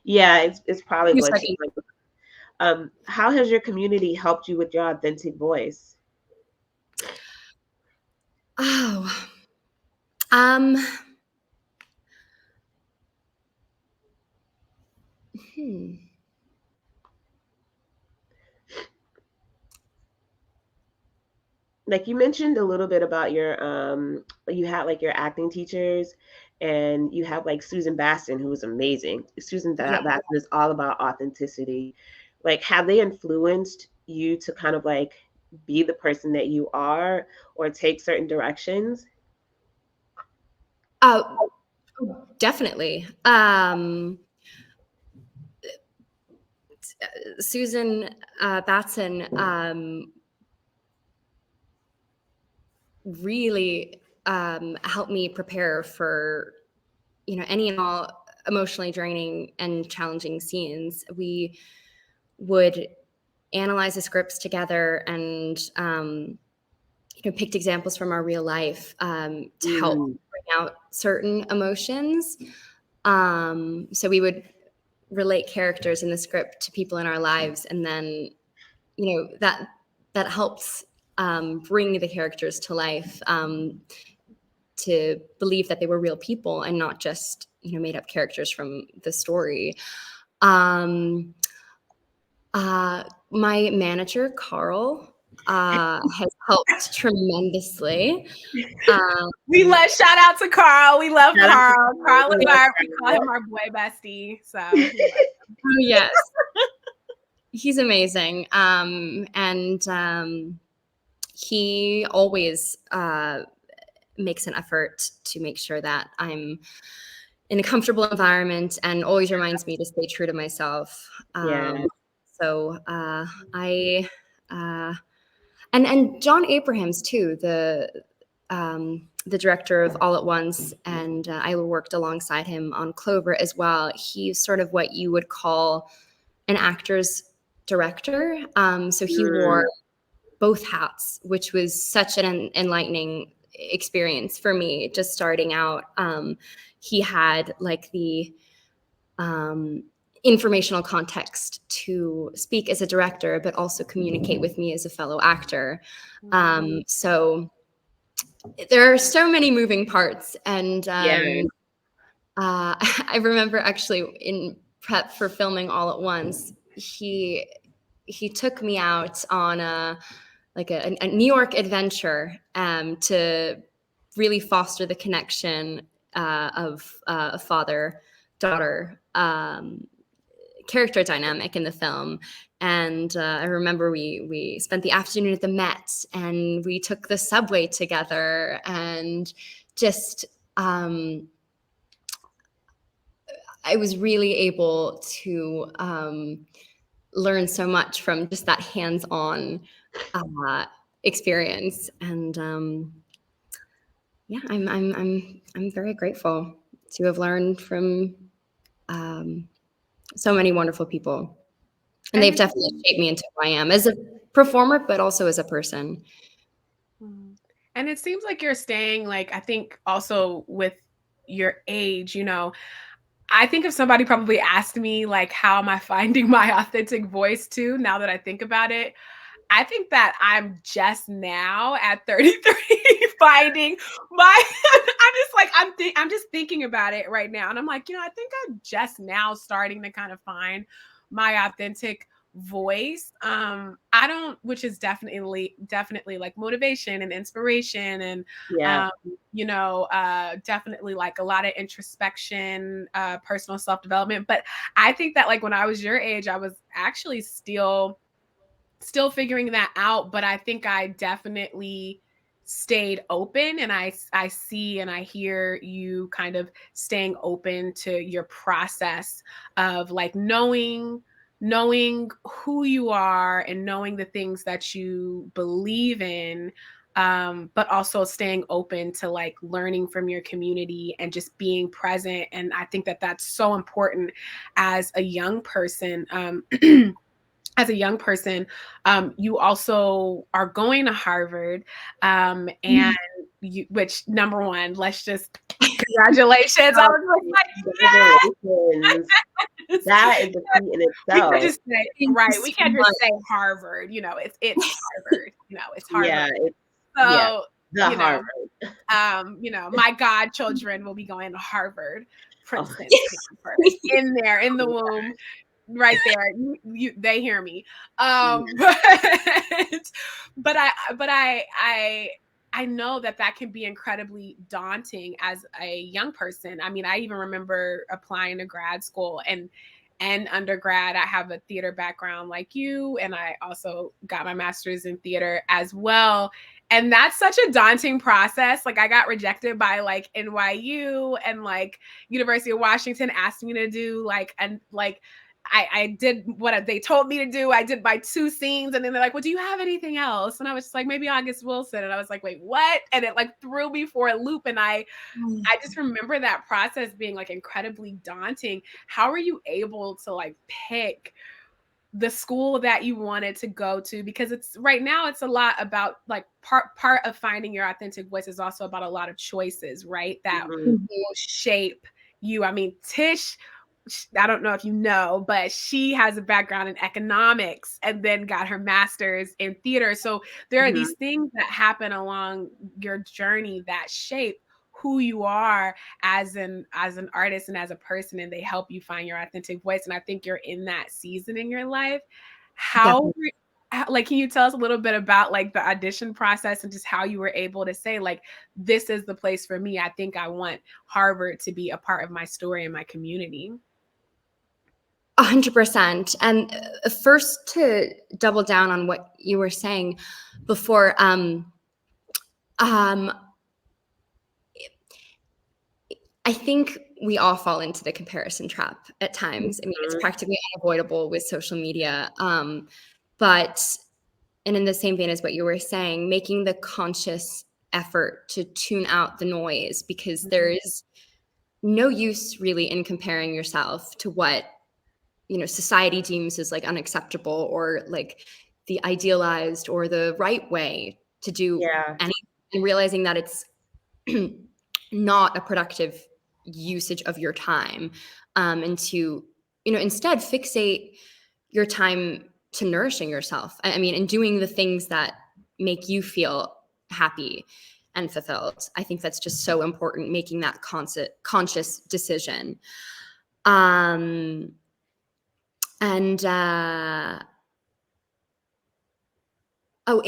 yeah, it's a probably few glitching. seconds. How has your community helped you with your authentic voice? Oh, um, hmm. Like you mentioned a little bit about you had like your acting teachers, and you have like Susan Baston, who was amazing. Yeah. Baston is all about authenticity. Like, have they influenced you to kind of like be the person that you are or take certain directions? Oh, definitely. Susan Batson really helped me prepare for any and all emotionally draining and challenging scenes. We would analyze the scripts together and picked examples from our real life to help Mm, bring out certain emotions. So we would relate characters in the script to people in our lives, and then that helps bring the characters to life, to believe that they were real people and not just made up characters from the story. um, my manager Carl has helped tremendously. We love shout out to Carl. We love shout out to Carl. Carl we is love we call Carol. him our boy bestie. So we love him. Oh, yes. He's amazing. And he always makes an effort to make sure that I'm in a comfortable environment and always reminds me to stay true to myself. Yeah. So I and John Abrahams too, the director of All at Once, and I worked alongside him on Clover as well. He's sort of what you would call an actor's director. So he wore Mm, both hats, which was such an enlightening experience for me just starting out. He had like the informational context to speak as a director, but also communicate with me as a fellow actor. So there are so many moving parts. And yeah. I remember actually in prep for filming All at Once, he took me out on a New York adventure to really foster the connection of a father-daughter character dynamic in the film. And I remember we spent the afternoon at the Met, and we took the subway together, and just I was really able to learn so much from just that hands-on experience. And yeah, I'm very grateful to have learned from so many wonderful people. And they've definitely shaped me into who I am as a performer, but also as a person. And it seems like you're staying, like, I think also with your age, I think if somebody probably asked me, like, how am I finding my authentic voice too, now that I think about it, I think that I'm just now at 33 finding my I'm just like I'm just thinking about it right now, and I'm like, I think I'm just now starting to kind of find my authentic voice. I don't, which is definitely like motivation and inspiration, and Yeah. definitely like a lot of introspection, personal self-development. But I think that, like, when I was your age, I was actually still figuring that out, but I think I definitely stayed open, and I see and I hear you kind of staying open to your process of, like, knowing who you are and knowing the things that you believe in, but also staying open to, like, learning from your community and just being present. And I think that that's so important as a young person. As a young person, you also are going to Harvard, and which, number one, let's just congratulations. I was like, Congratulations. yes. That is a feat in We can't itself. just say, Thank you right. so We can't much. just say Harvard. It's Harvard. It's Harvard. Yeah, yeah, So, the you know, Harvard. my godchildren will be going to Harvard, Oh, Princeton, Stanford, in there in the womb, right there. They hear me. But I know that can be incredibly daunting as a young person. I mean, I even remember applying to grad school and undergrad. I have a theater background like you, and I also got my master's in theater as well. And that's such a daunting process. Like, I got rejected by, like, NYU, and, like, University of Washington asked me to do, like, and like I did what they told me to do. I did my 2 scenes, and then they're like, well, do you have anything else? And I was just like, maybe August Wilson. And I was like, wait, what? And it, like, threw me for a loop. And I just remember that process being, like, incredibly daunting. How are you able to, like, pick the school that you wanted to go to? Because it's right now, it's a lot about, like, part of finding your authentic voice is also about a lot of choices, right? That mhm. will shape you. I mean, Tish, I don't know if you know, but she has a background in economics and then got her master's in theater. So there are Mhm. these things that happen along your journey that shape who you are as an artist and as a person, and they help you find your authentic voice. And I think you're in that season in your life. Definitely. Like, can you tell us a little bit about, like, the audition process and just how you were able to say, like, this is the place for me. I think I want Harvard to be a part of my story and my community. 100%. And first, to double down on what you were saying before, I think we all fall into the comparison trap at times. I mean, it's Mhm. practically unavoidable with social media. But, and in the same vein as what you were saying, making the conscious effort to tune out the noise, because there is no use really in comparing yourself to what, society deems as, like, unacceptable, or, like, the idealized or the right way to do Yeah. anything, and realizing that it's not a productive usage of your time, and to, instead fixate your time to nourishing yourself. I mean, and doing the things that make you feel happy and fulfilled. I think that's just so important, making that conscious decision. And oh,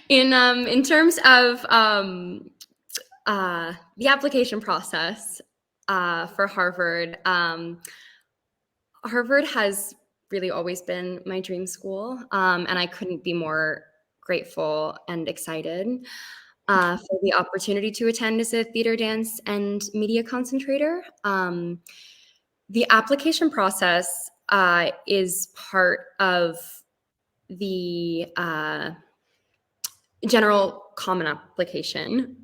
in terms of the application process for Harvard, Harvard has really always been my dream school, and I couldn't be more grateful and excited for the opportunity to attend as a theater, dance, and media concentrator. The application process is part of the general common application,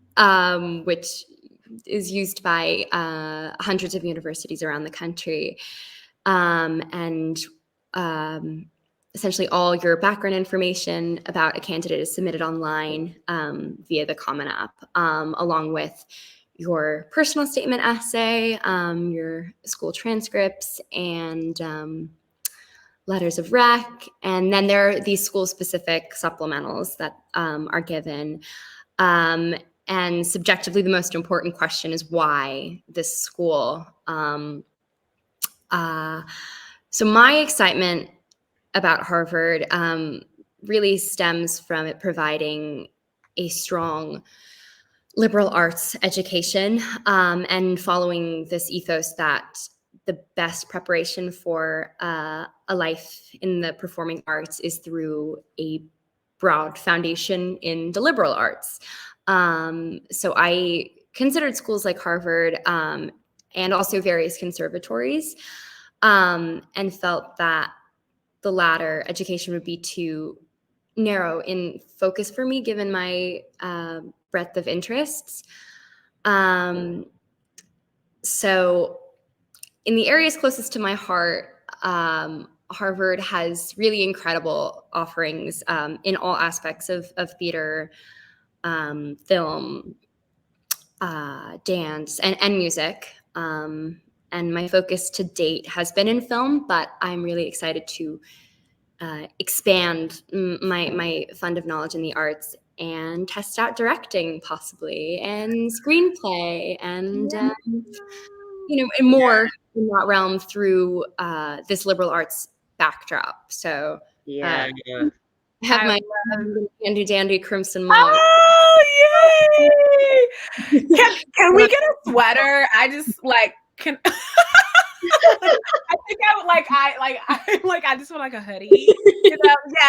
which is used by hundreds of universities around the country. And essentially all your background information about a candidate is submitted online via the Common App, along with your personal statement essay, your school transcripts, and letters of rec. And then there are these school-specific supplementals that are given. And subjectively, the most important question is why this school? So my excitement about Harvard really stems from it providing a strong liberal arts education and following this ethos that the best preparation for a life in the performing arts is through a broad foundation in the liberal arts. So I considered schools like Harvard and also various conservatories, and felt that the latter education would be too narrow in focus for me, given my breadth of interests. So in the areas closest to my heart, Harvard has really incredible offerings in all aspects of theater, film, dance, and music. And my focus to date has been in film, but I'm really excited to expand my fund of knowledge in the arts and test out directing possibly, and screenplay, and and more in that realm through this liberal arts backdrop. So Yeah. I have my handy dandy crimson mug. Oh, yay! Can we get a sweater? I just can. I think I would I just want like a hoodie. Yes.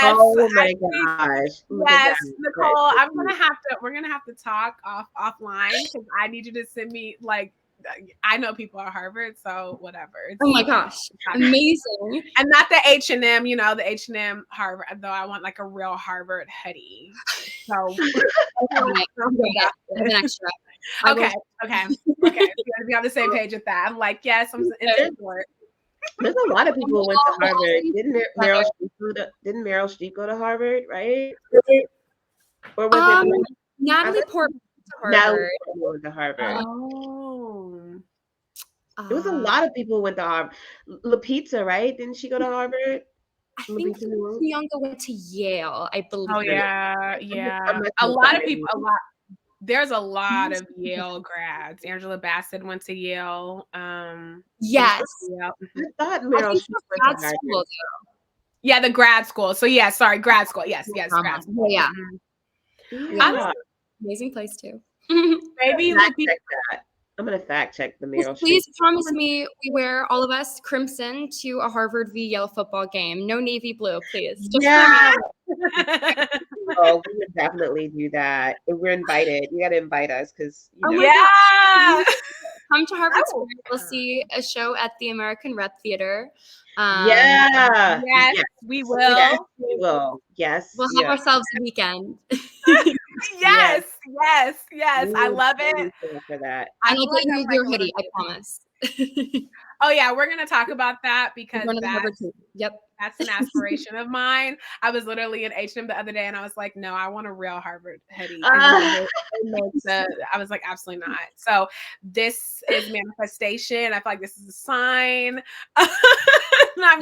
Oh my gosh. Yes, Nicole, we're gonna have to talk offline, because I need you to send me I know people at Harvard, so whatever. Oh my gosh, amazing! And not the H&M, the H&M Harvard, though. I want like a real Harvard hoodie. So an extra. Okay. We on the same page with that. I'm like, yes, I'm in support. There's a lot of people who went to Harvard. Didn't Meryl Streep go to Harvard, right? Or was it Natalie Portman to Harvard? Natalie went to Harvard. Oh. There was a lot of people who went to Harvard. Lupita, right? Didn't she go to Harvard? I think Bianca went to Yale, I believe. Oh yeah. There's a lot of Yale grads. Angela Bassett went to Yale. Yes. I thought Meryl Streep went to Harvard. Yeah, the grad school. So yeah, sorry, grad school. Yes, grad school. Yeah. Yeah. Amazing place too. Maybe I'm gonna fact check the Meryl Streep. Please promise me we wear, all of us, crimson to a Harvard v. Yale football game. No navy blue, please. Yeah. Oh, we would definitely do that. If we're invited, you got to invite us, because yeah. Come to Harvard Square. We'll see a show at the American Rep Theater. Yes, we will. Yes, we will. Yes, we'll have ourselves a weekend. Yes. I love it. For that, I will get you your hoodie. I promise. Oh yeah, we're gonna talk about that, because Yep. That's an aspiration of mine. I was literally in H&M the other day, and I was like, no, I want a real Harvard hoodie. I was like, absolutely not. So this is manifestation. I feel like this is a sign. And I'm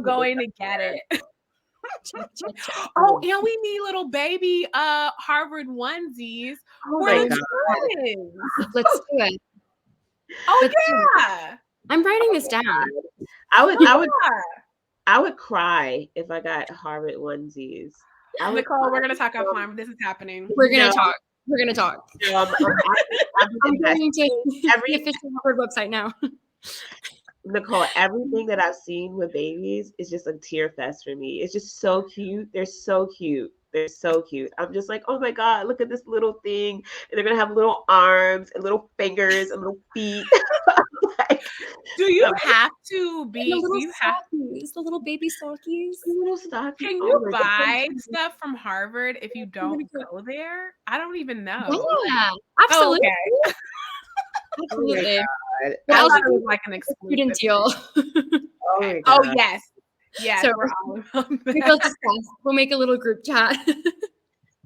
going to get it. Oh, yeah, we need little baby Harvard onesies. Oh my God. Let's do it. Oh yeah. I'm writing this down. I would cry if I got Harvard onesies. Nicole, we're gonna talk offline. This is happening. We're gonna talk. I'm going to the official Harvard website now. Nicole, everything that I've seen with babies is just a tear fest for me. It's just so cute. They're so cute. They're so cute. I'm just like, oh my God, look at this little thing. And they're gonna have little arms and little fingers and little feet. Like, Do you I'm have to And the be do little you have stockies, the little baby stockies. little stocking. can Oh you my buy God. stuff from Harvard if you I'm gonna don't go. go there? I don't even know. Yeah, Oh, absolutely, okay. Oh my absolutely. God. But I I also thought it would, was like an a student exclusive deal. oh thing. my Oh, God. yes. Yes, So we're all on maybe I'll that. discuss. We'll make a little group chat.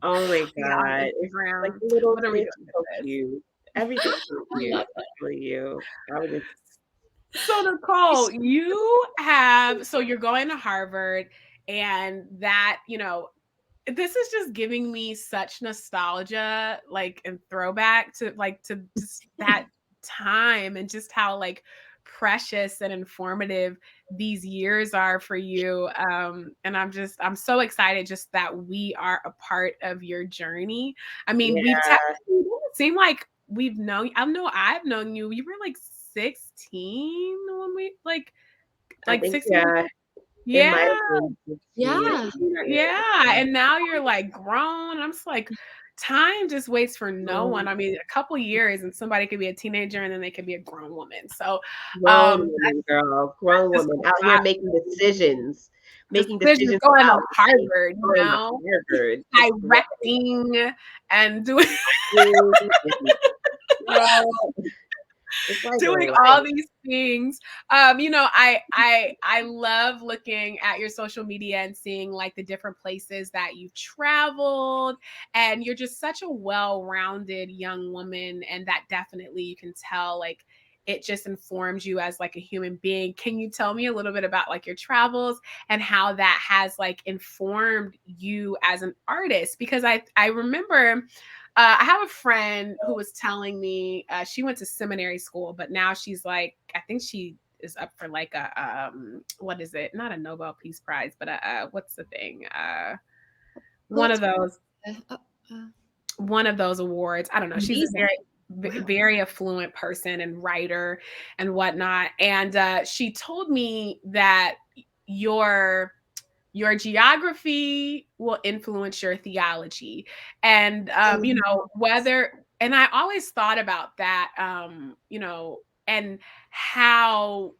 Oh my Yeah, on God. It's like Instagram. the little What are we it's doing with so this? cute. Everything's so I cute. love I'm telling you. I would just So Nicole, so you're going to Harvard and that, this is just giving me such nostalgia, like and throwback to just that time and just how like precious and informative these years are for you. And I'm so excited just that we are a part of your journey. I mean, we've yeah. technically it doesn't seem like we've known I've known you. You were like 16 when we I like think 16. yeah, it might Yeah. have been 16. Yeah. Yeah, and now you're like grown. I'm just like, time just waits for no one. Um, I mean, a couple years and somebody could be a teenager and then they could be a grown woman. So, grown that's woman, girl, grown just woman a out here lot. making Decisions decisions going to about life, Harvard, going to Harvard, just growing. directing and doing Girl, it's like doing all life. these things. I love looking at your social media and seeing like the different places that you've traveled, and you're just such a well-rounded young woman, and that definitely you can tell like it just informs you as like a human being. Can you tell me a little bit about like your travels and how that has like informed you as an artist? Because I remember I have a friend who was telling me she went to seminary school, but now she's like, I think she is up for like a what is it? Not a Nobel Peace Prize, but what's the thing? One of Pulitzer. those Uh, one of those awards. I don't know. She's a Amazing. Wow. very affluent person and writer and whatnot. And she told me that your your geography will influence your theology. And whether and I always thought about that, and how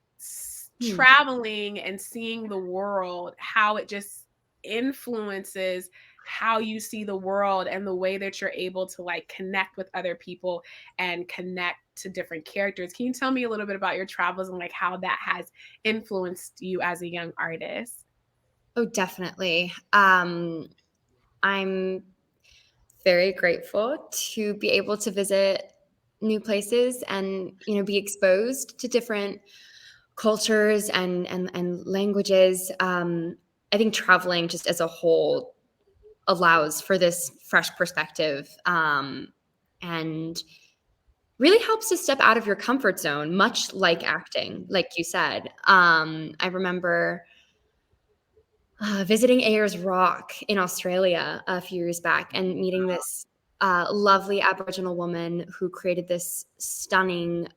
Hmm. traveling and seeing the world, how it just influences how you see the world and the way that you're able to like connect with other people and connect to different characters. Can you tell me a little bit about your travels and like how that has influenced you as a young artist? Oh, definitely. I'm very grateful to be able to visit new places and be exposed to different cultures and languages. I think traveling just as a whole allows for this fresh perspective, and really helps to step out of your comfort zone, much like acting, like you said. I remember visiting Ayers Rock in Australia a few years back and meeting this lovely Aboriginal woman who created this stunning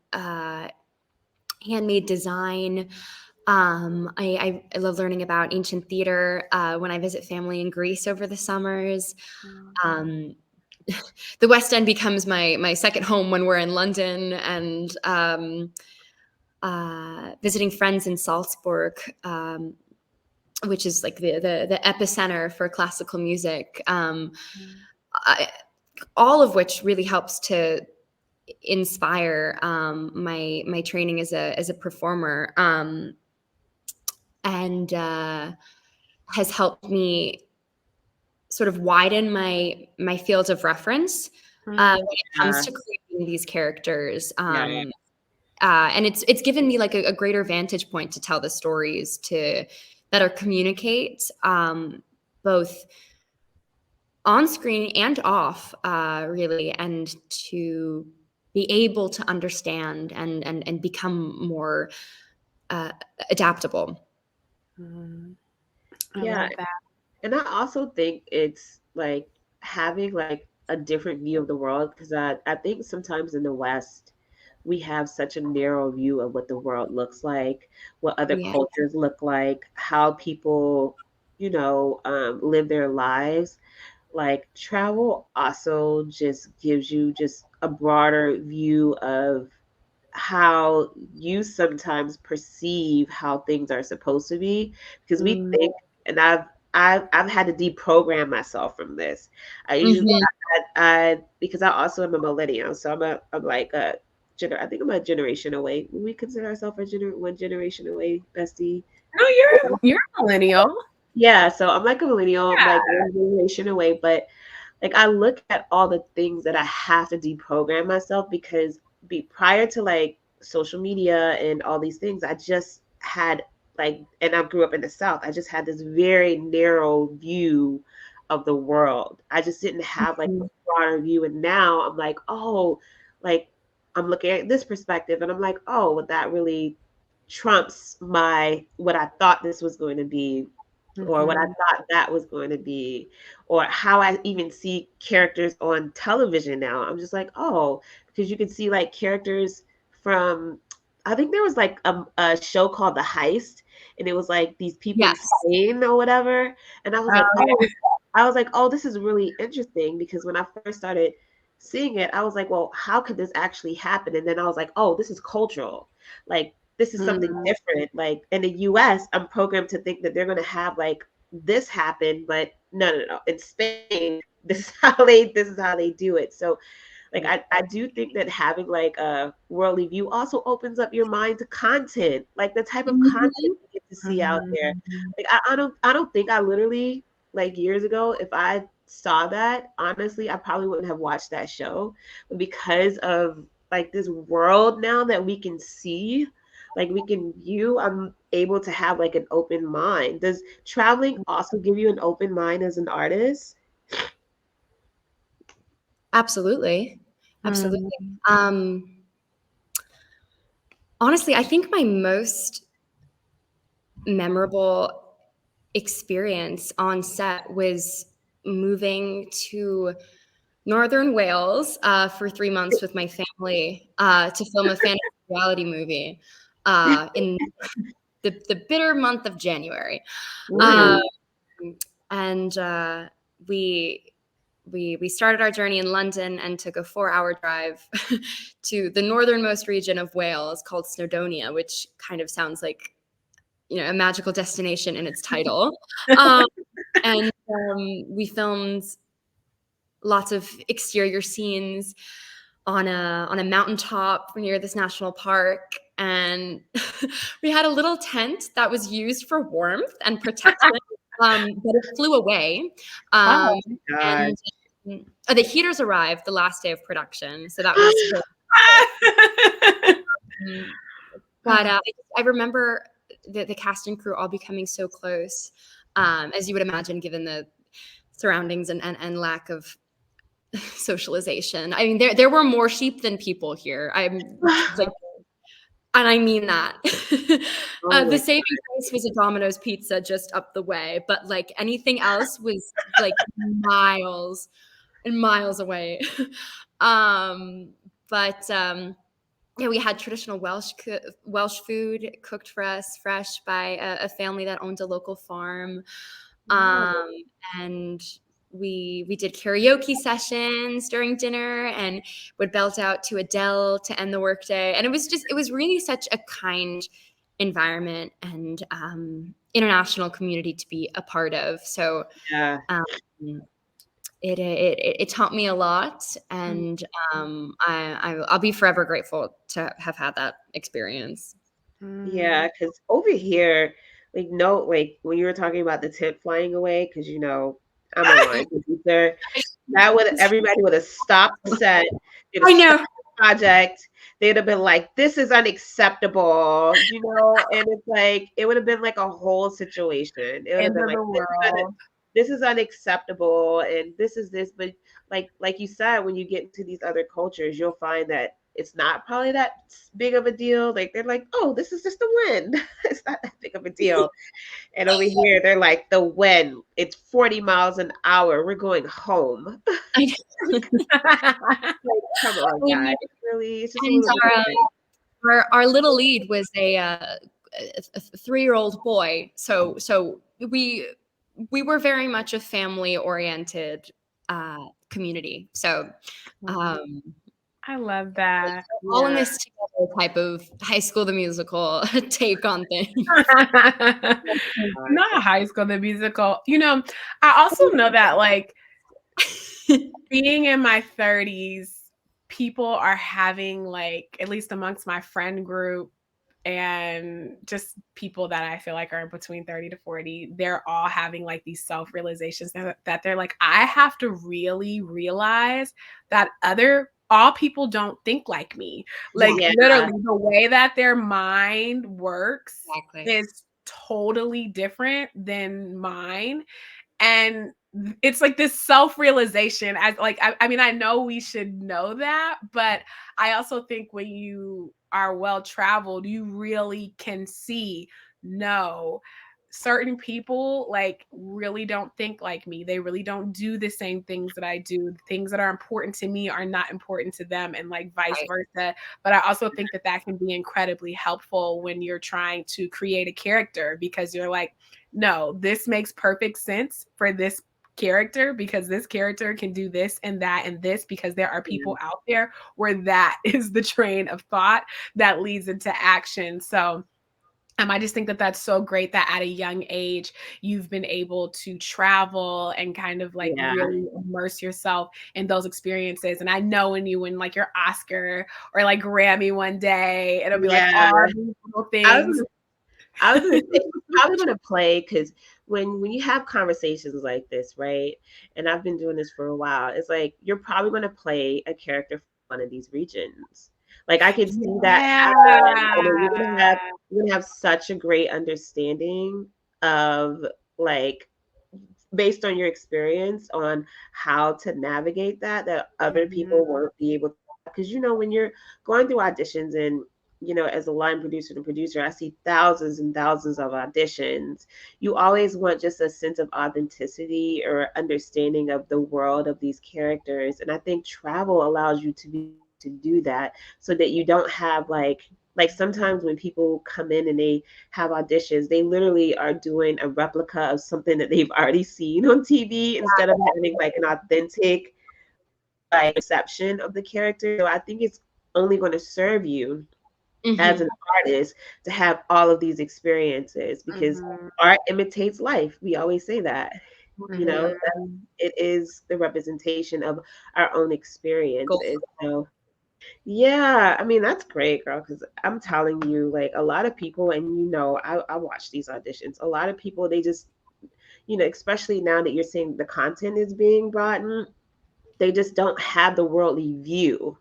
handmade design. I love learning about ancient theater when I visit family in Greece over the summers. Um, the West End becomes my second home when we're in London, and visiting friends in Salzburg, which is like the epicenter for classical music. All of which really helps to inspire my training as a performer, and has helped me sort of widen my field of reference when it comes Yeah, to creating these characters. yeah, And it's given me like a greater vantage point to tell the stories, to better communicate, both on screen and off, really, and to be able to understand and become more adaptable. I yeah. love that. And I also think it's like having like a different view of the world because I think sometimes in the West we have such a narrow view of what the world looks like, what other Yeah. cultures look like, how people, live their lives. Like travel also just gives you just a broader view of how you sometimes perceive how things are supposed to be, because we Mm. think, and I've had to deprogram myself from this. I usually Mhm. I because I also am a millennial, so I'm like I think I'm a generation away. We consider ourselves one generation away, bestie. No, you're a millennial. Yeah, so I'm like a millennial, Yeah. like one generation away, but like I look at all the things that I have to deprogram myself because prior to like social media and all these things, I just had like, and I grew up in the South, I just had this very narrow view of the world. I just didn't have like a Mhm. broader view. And now I'm like, oh, like I'm looking at this perspective and I'm like, oh, well, that really trumps my what I thought this was going to be, or what I Mhm. thought that was going to be, or how I even see characters on television now. I'm just like, oh, because you can see like characters from, I think there was like a show called The Heist, and it was like these people in Yes. Spain or whatever. And I was Oh, like, yeah. oh, this is really interesting, because when I first started seeing it, I was like, well, how could this actually happen? And then I was like, oh, this is cultural. Like, this is something Mm. different. Like in the US, I'm programmed to think that they're going to have like this happen, but no, no, no. In Spain, this is how they do it. So like I do think that having like a worldly view also opens up your mind to content, like the type of content Mhm. you get to see out there. Mhm. Like I don't think I literally, like years ago, if I saw that, honestly, I probably wouldn't have watched that show. But because of like this world now that we can see, like we can view, I'm able to have like an open mind. Does traveling also give you an open mind as an artist? Absolutely. Absolutely. Mm. Um, Honestly, I think my most memorable experience on set was moving to Northern Wales for 3 months with my family to film a fantasy reality movie in the bitter month of January. Um, Ooh. and we we started our journey in London and took a 4-hour drive to the northernmost region of Wales called Snowdonia, which kind of sounds like a magical destination in its title. Um, and we filmed lots of exterior scenes on a mountaintop near this national park, and we had a little tent that was used for warmth and protection, but it flew away. Oh Um, my God. and the heaters arrived the last day of production, so that was very um, but I remember the cast and crew all becoming so close, as you would imagine, given the surroundings and lack of socialization. I mean, there were more sheep than people here. I'm like, and I mean that. Oh The my saving grace was a Domino's pizza just up the way, but like anything else was like miles and miles away. um, but yeah, we had traditional Welsh food cooked for us, fresh by a family that owned a local farm. God. Um, and we did karaoke sessions during dinner and would belt out to Adele to end the workday. And it was really such a kind environment and international community to be a part of. So Yeah. um, it taught me a lot, Mm. and I'll be forever grateful to have had that experience. Yeah, Mm. because over here, like no, like when you were talking about the tent flying away, because I'm a line producer, that would everybody would have stopped the set, they'd have I stopped know. the project, they'd have been like, "This is unacceptable," and it's like it would have been like a whole situation. It would have End been of like, the world. this is unacceptable, and this is this, but like you said, when you get into these other cultures, you'll find that it's not probably that big of a deal. Like they're like, oh, this is just a win. It's not that big of a deal. And over here, they're like, the win. It's 40 miles an hour. We're going home. I know. Like, come on, I guys. know. Really? It's just a And little bit different. our little lead was a 3-year-old boy. So we were very much a family oriented community. So um, I love that. all in Yeah. this together type of High School the Musical take on things. Not High School the Musical. I also know that like being in my 30s, people are having like, at least amongst my friend group and just people that I feel like are between 30 to 40, they're all having like these self realizations that they're like, I have to really realize that all people don't think like me. Like Yeah. literally the way that their mind works Exactly. is totally different than mine. And it's like this self-realization as like I mean I know we should know that, but I also think when you are well traveled you really can see, no, certain people like really don't think like me, they really don't do the same things that I do, the things that are important to me are not important to them, and like vice Right. versa. But I also think that that can be incredibly helpful when you're trying to create a character, because you're like, no, this makes perfect sense for this character because this character can do this and that and this, because there are people out there where that is the train of thought that leads into action. So I just think that that's so great that at a young age you've been able to travel and kind of like Yeah. really immerse yourself in those experiences. And I know when you win like your Oscar or like Grammy one day, it'll be like Yeah. all these little I was things. gonna, I was gonna say it's probably gonna play because when you have conversations like this, right? And I've been doing this for a while, it's like you're probably gonna play a character from one of these regions. Like I could see that happen, and then you're gonna have such a great understanding of like based on your experience on how to navigate that other people won't be able to, because when you're going through auditions and as a line producer and producer, I see thousands and thousands of auditions. You always want just a sense of authenticity or understanding of the world of these characters, and I think travel allows you to do that, so that you don't have like sometimes when people come in and they have auditions, they literally are doing a replica of something that they've already seen on TV instead of having like an authentic like perception of the character. So I think it's only going to serve you as Mhm. an artist to have all of these experiences, because art imitates life. We always say that. Mhm. It is the representation of our own Go. experiences. So yeah, I mean, that's great, girl, because I'm telling you, like a lot of people, and I watch these auditions. A lot of people, they just, especially now that you're saying the content is being brought in, they just don't have the worldly view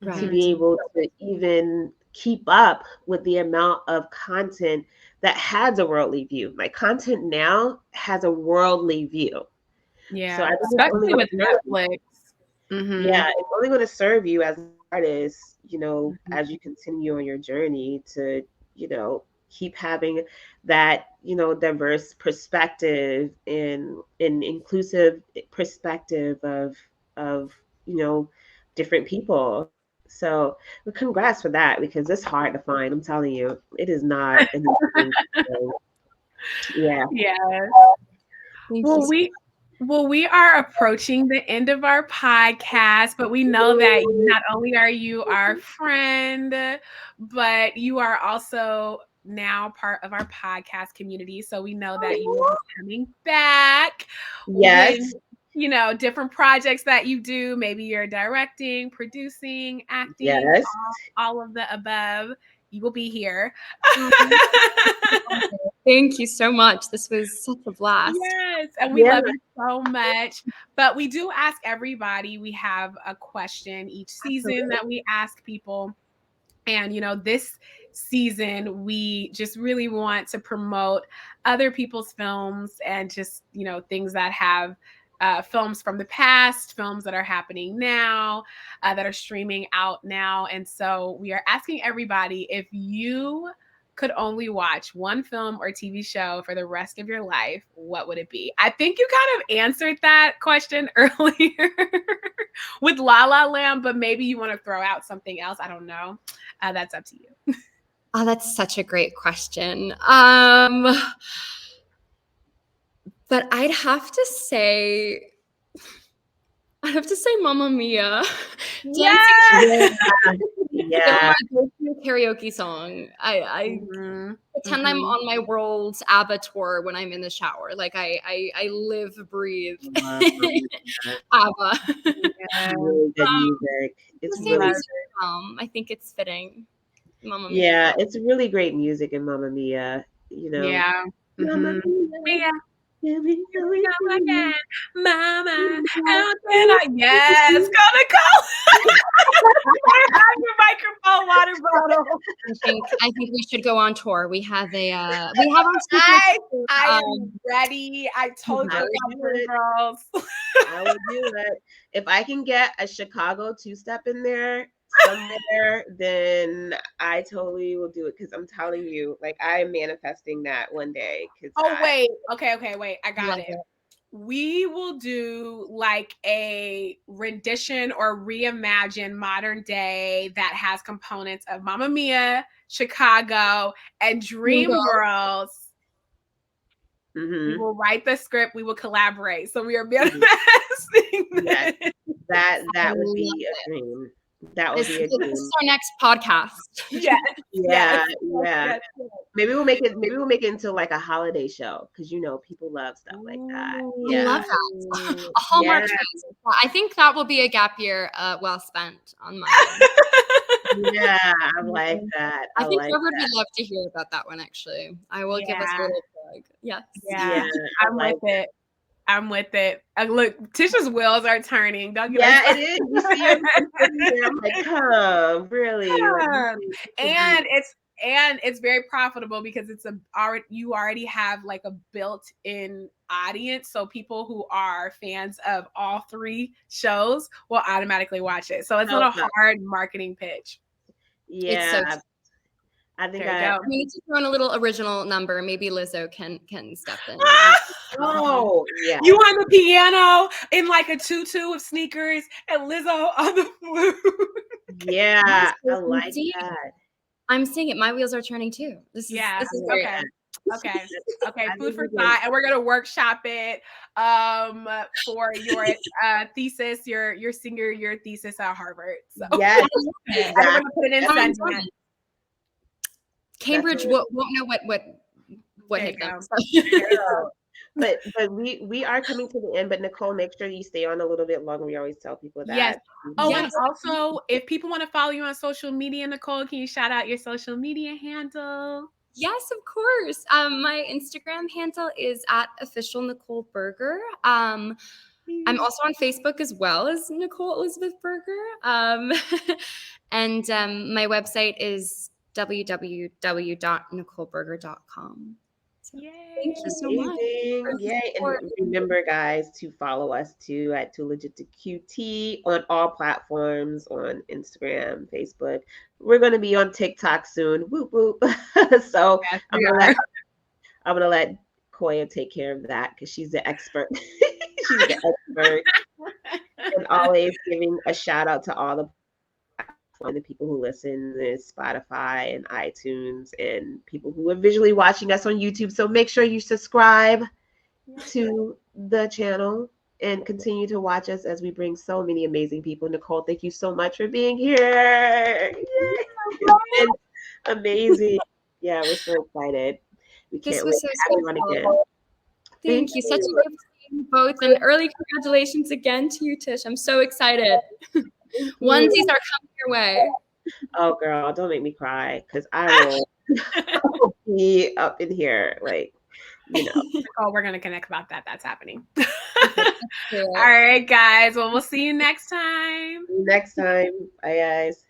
to Right. be able to even keep up with the amount of content that has a worldly view. Like content now has a worldly view. So I Yeah, think it's only especially going with to serve you. Netflix. Mhm. Yeah, it's only going to serve you as an artist, Mhm. as you continue on your journey to, keep having that, diverse perspective and inclusive perspective of, you know, different people. So, but congrats for that, because it's hard to find. I'm telling you, it is not an easy thing to find. Yeah. Yeah. Thank you. Well, we are approaching the end of our podcast, but we know that not only are you our friend, but you are also now part of our podcast community. So we know that you will be coming back Yes. when different projects that you do. Maybe you're directing, producing, acting, Yes. all of the above. You will be here. Thank you so much. This was such a blast. Yes, and we Yeah. love you so much. But we do ask everybody, we have a question each season that we ask people. And, this season, we just really want to promote other people's films and just, things that have films from the past, films that are happening now, that are streaming out now. And so we are asking everybody, if you could only watch one film or TV show for the rest of your life, what would it be? I think you kind of answered that question earlier with La La Land, but maybe you want to throw out something else. I don't know. That's up to you. Oh, that's such a great question. But I'd have to say Mamma Mia. Yes! Yeah. Still my karaoke song. I pretend I'm on my world ABBA tour when I'm in the shower. Like I live, breathe ABBA. Really good music. It's really I think it's fitting. Mamma Mia. yeah, it's really great music in Mamma Mia. You know, Yeah. Mamma Mia. Here we go again, Mama. How can I? Yes, go Nicole. Have your microphone water bottle. I think we should go on tour. We have our I am ready. I told you about girls. I will do it. If I can get a Chicago two-step in there somewhere, then I totally will do it, because I'm telling you, like, I am manifesting that one day. Wait. Okay, wait. I got it. We will do like a rendition or reimagine modern day that has components of Mamma Mia, Chicago, and Dreamgirls. We will write the script. We will collaborate. So we are manifesting yes. That would be a dream. That would be a dream. This is our next podcast. Yeah. Maybe we'll make it into like a holiday show, because people love stuff like that. I love that. A Hallmark show. I think that will be a gap year well spent on my end. Yeah, I like that. I think Trevor would love to hear about that one, actually. I will give us a little plug. Yes. Yeah, I'm with it. Look, Tisha's wheels are turning. Don't get it is. You see it? I'm like, come, really? And it's very profitable, because you already have like a built-in audience. So people who are fans of all three shows will automatically watch it. So it's not a hard marketing pitch. Yeah. I think we need to throw in a little original number. Maybe Lizzo can step in. Oh, yeah. You on the piano in like a tutu with sneakers and Lizzo on the flute. Yeah, I like that. I'm seeing it. My wheels are turning too. This is great. Okay. Food for thought, and we're gonna workshop it for your thesis, your senior year thesis at Harvard. So yes, I'm gonna put it in Sundance. Cambridge won't know what hit them. But we are coming to the end. But Nicole, make sure you stay on a little bit longer. We always tell people that. Yes. Oh, and also, if people want to follow you on social media, Nicole, can you shout out your social media handle? Yes, of course. My Instagram handle is @official Nicole Berger. I'm also on Facebook as well as Nicole Elizabeth Berger. And my website is www.nicoleberger.com. So, thank you so much. Yay. And remember, guys, to follow us too at Too Legit to QT on all platforms, on Instagram, Facebook. We're going to be on TikTok soon. Whoop, whoop. So I'm going to let Koya take care of that, because she's the expert. She's the expert. And always giving a shout out to all the people who listen to Spotify and iTunes, and people who are visually watching us on YouTube. So make sure you subscribe to the channel and continue to watch us as we bring so many amazing people. Nicole, thank you so much for being here. It's been amazing. Yeah, we're so excited. We can't wait to have you on again. Thank you. Such a good to see you both, and early congratulations again to you, Tish. I'm so excited. Onesies are coming your way. Oh, girl, don't make me cry, because I will be up in here, like, Oh, we're gonna connect about that. That's happening. All right, guys. Well, we'll see you next time. Bye, guys.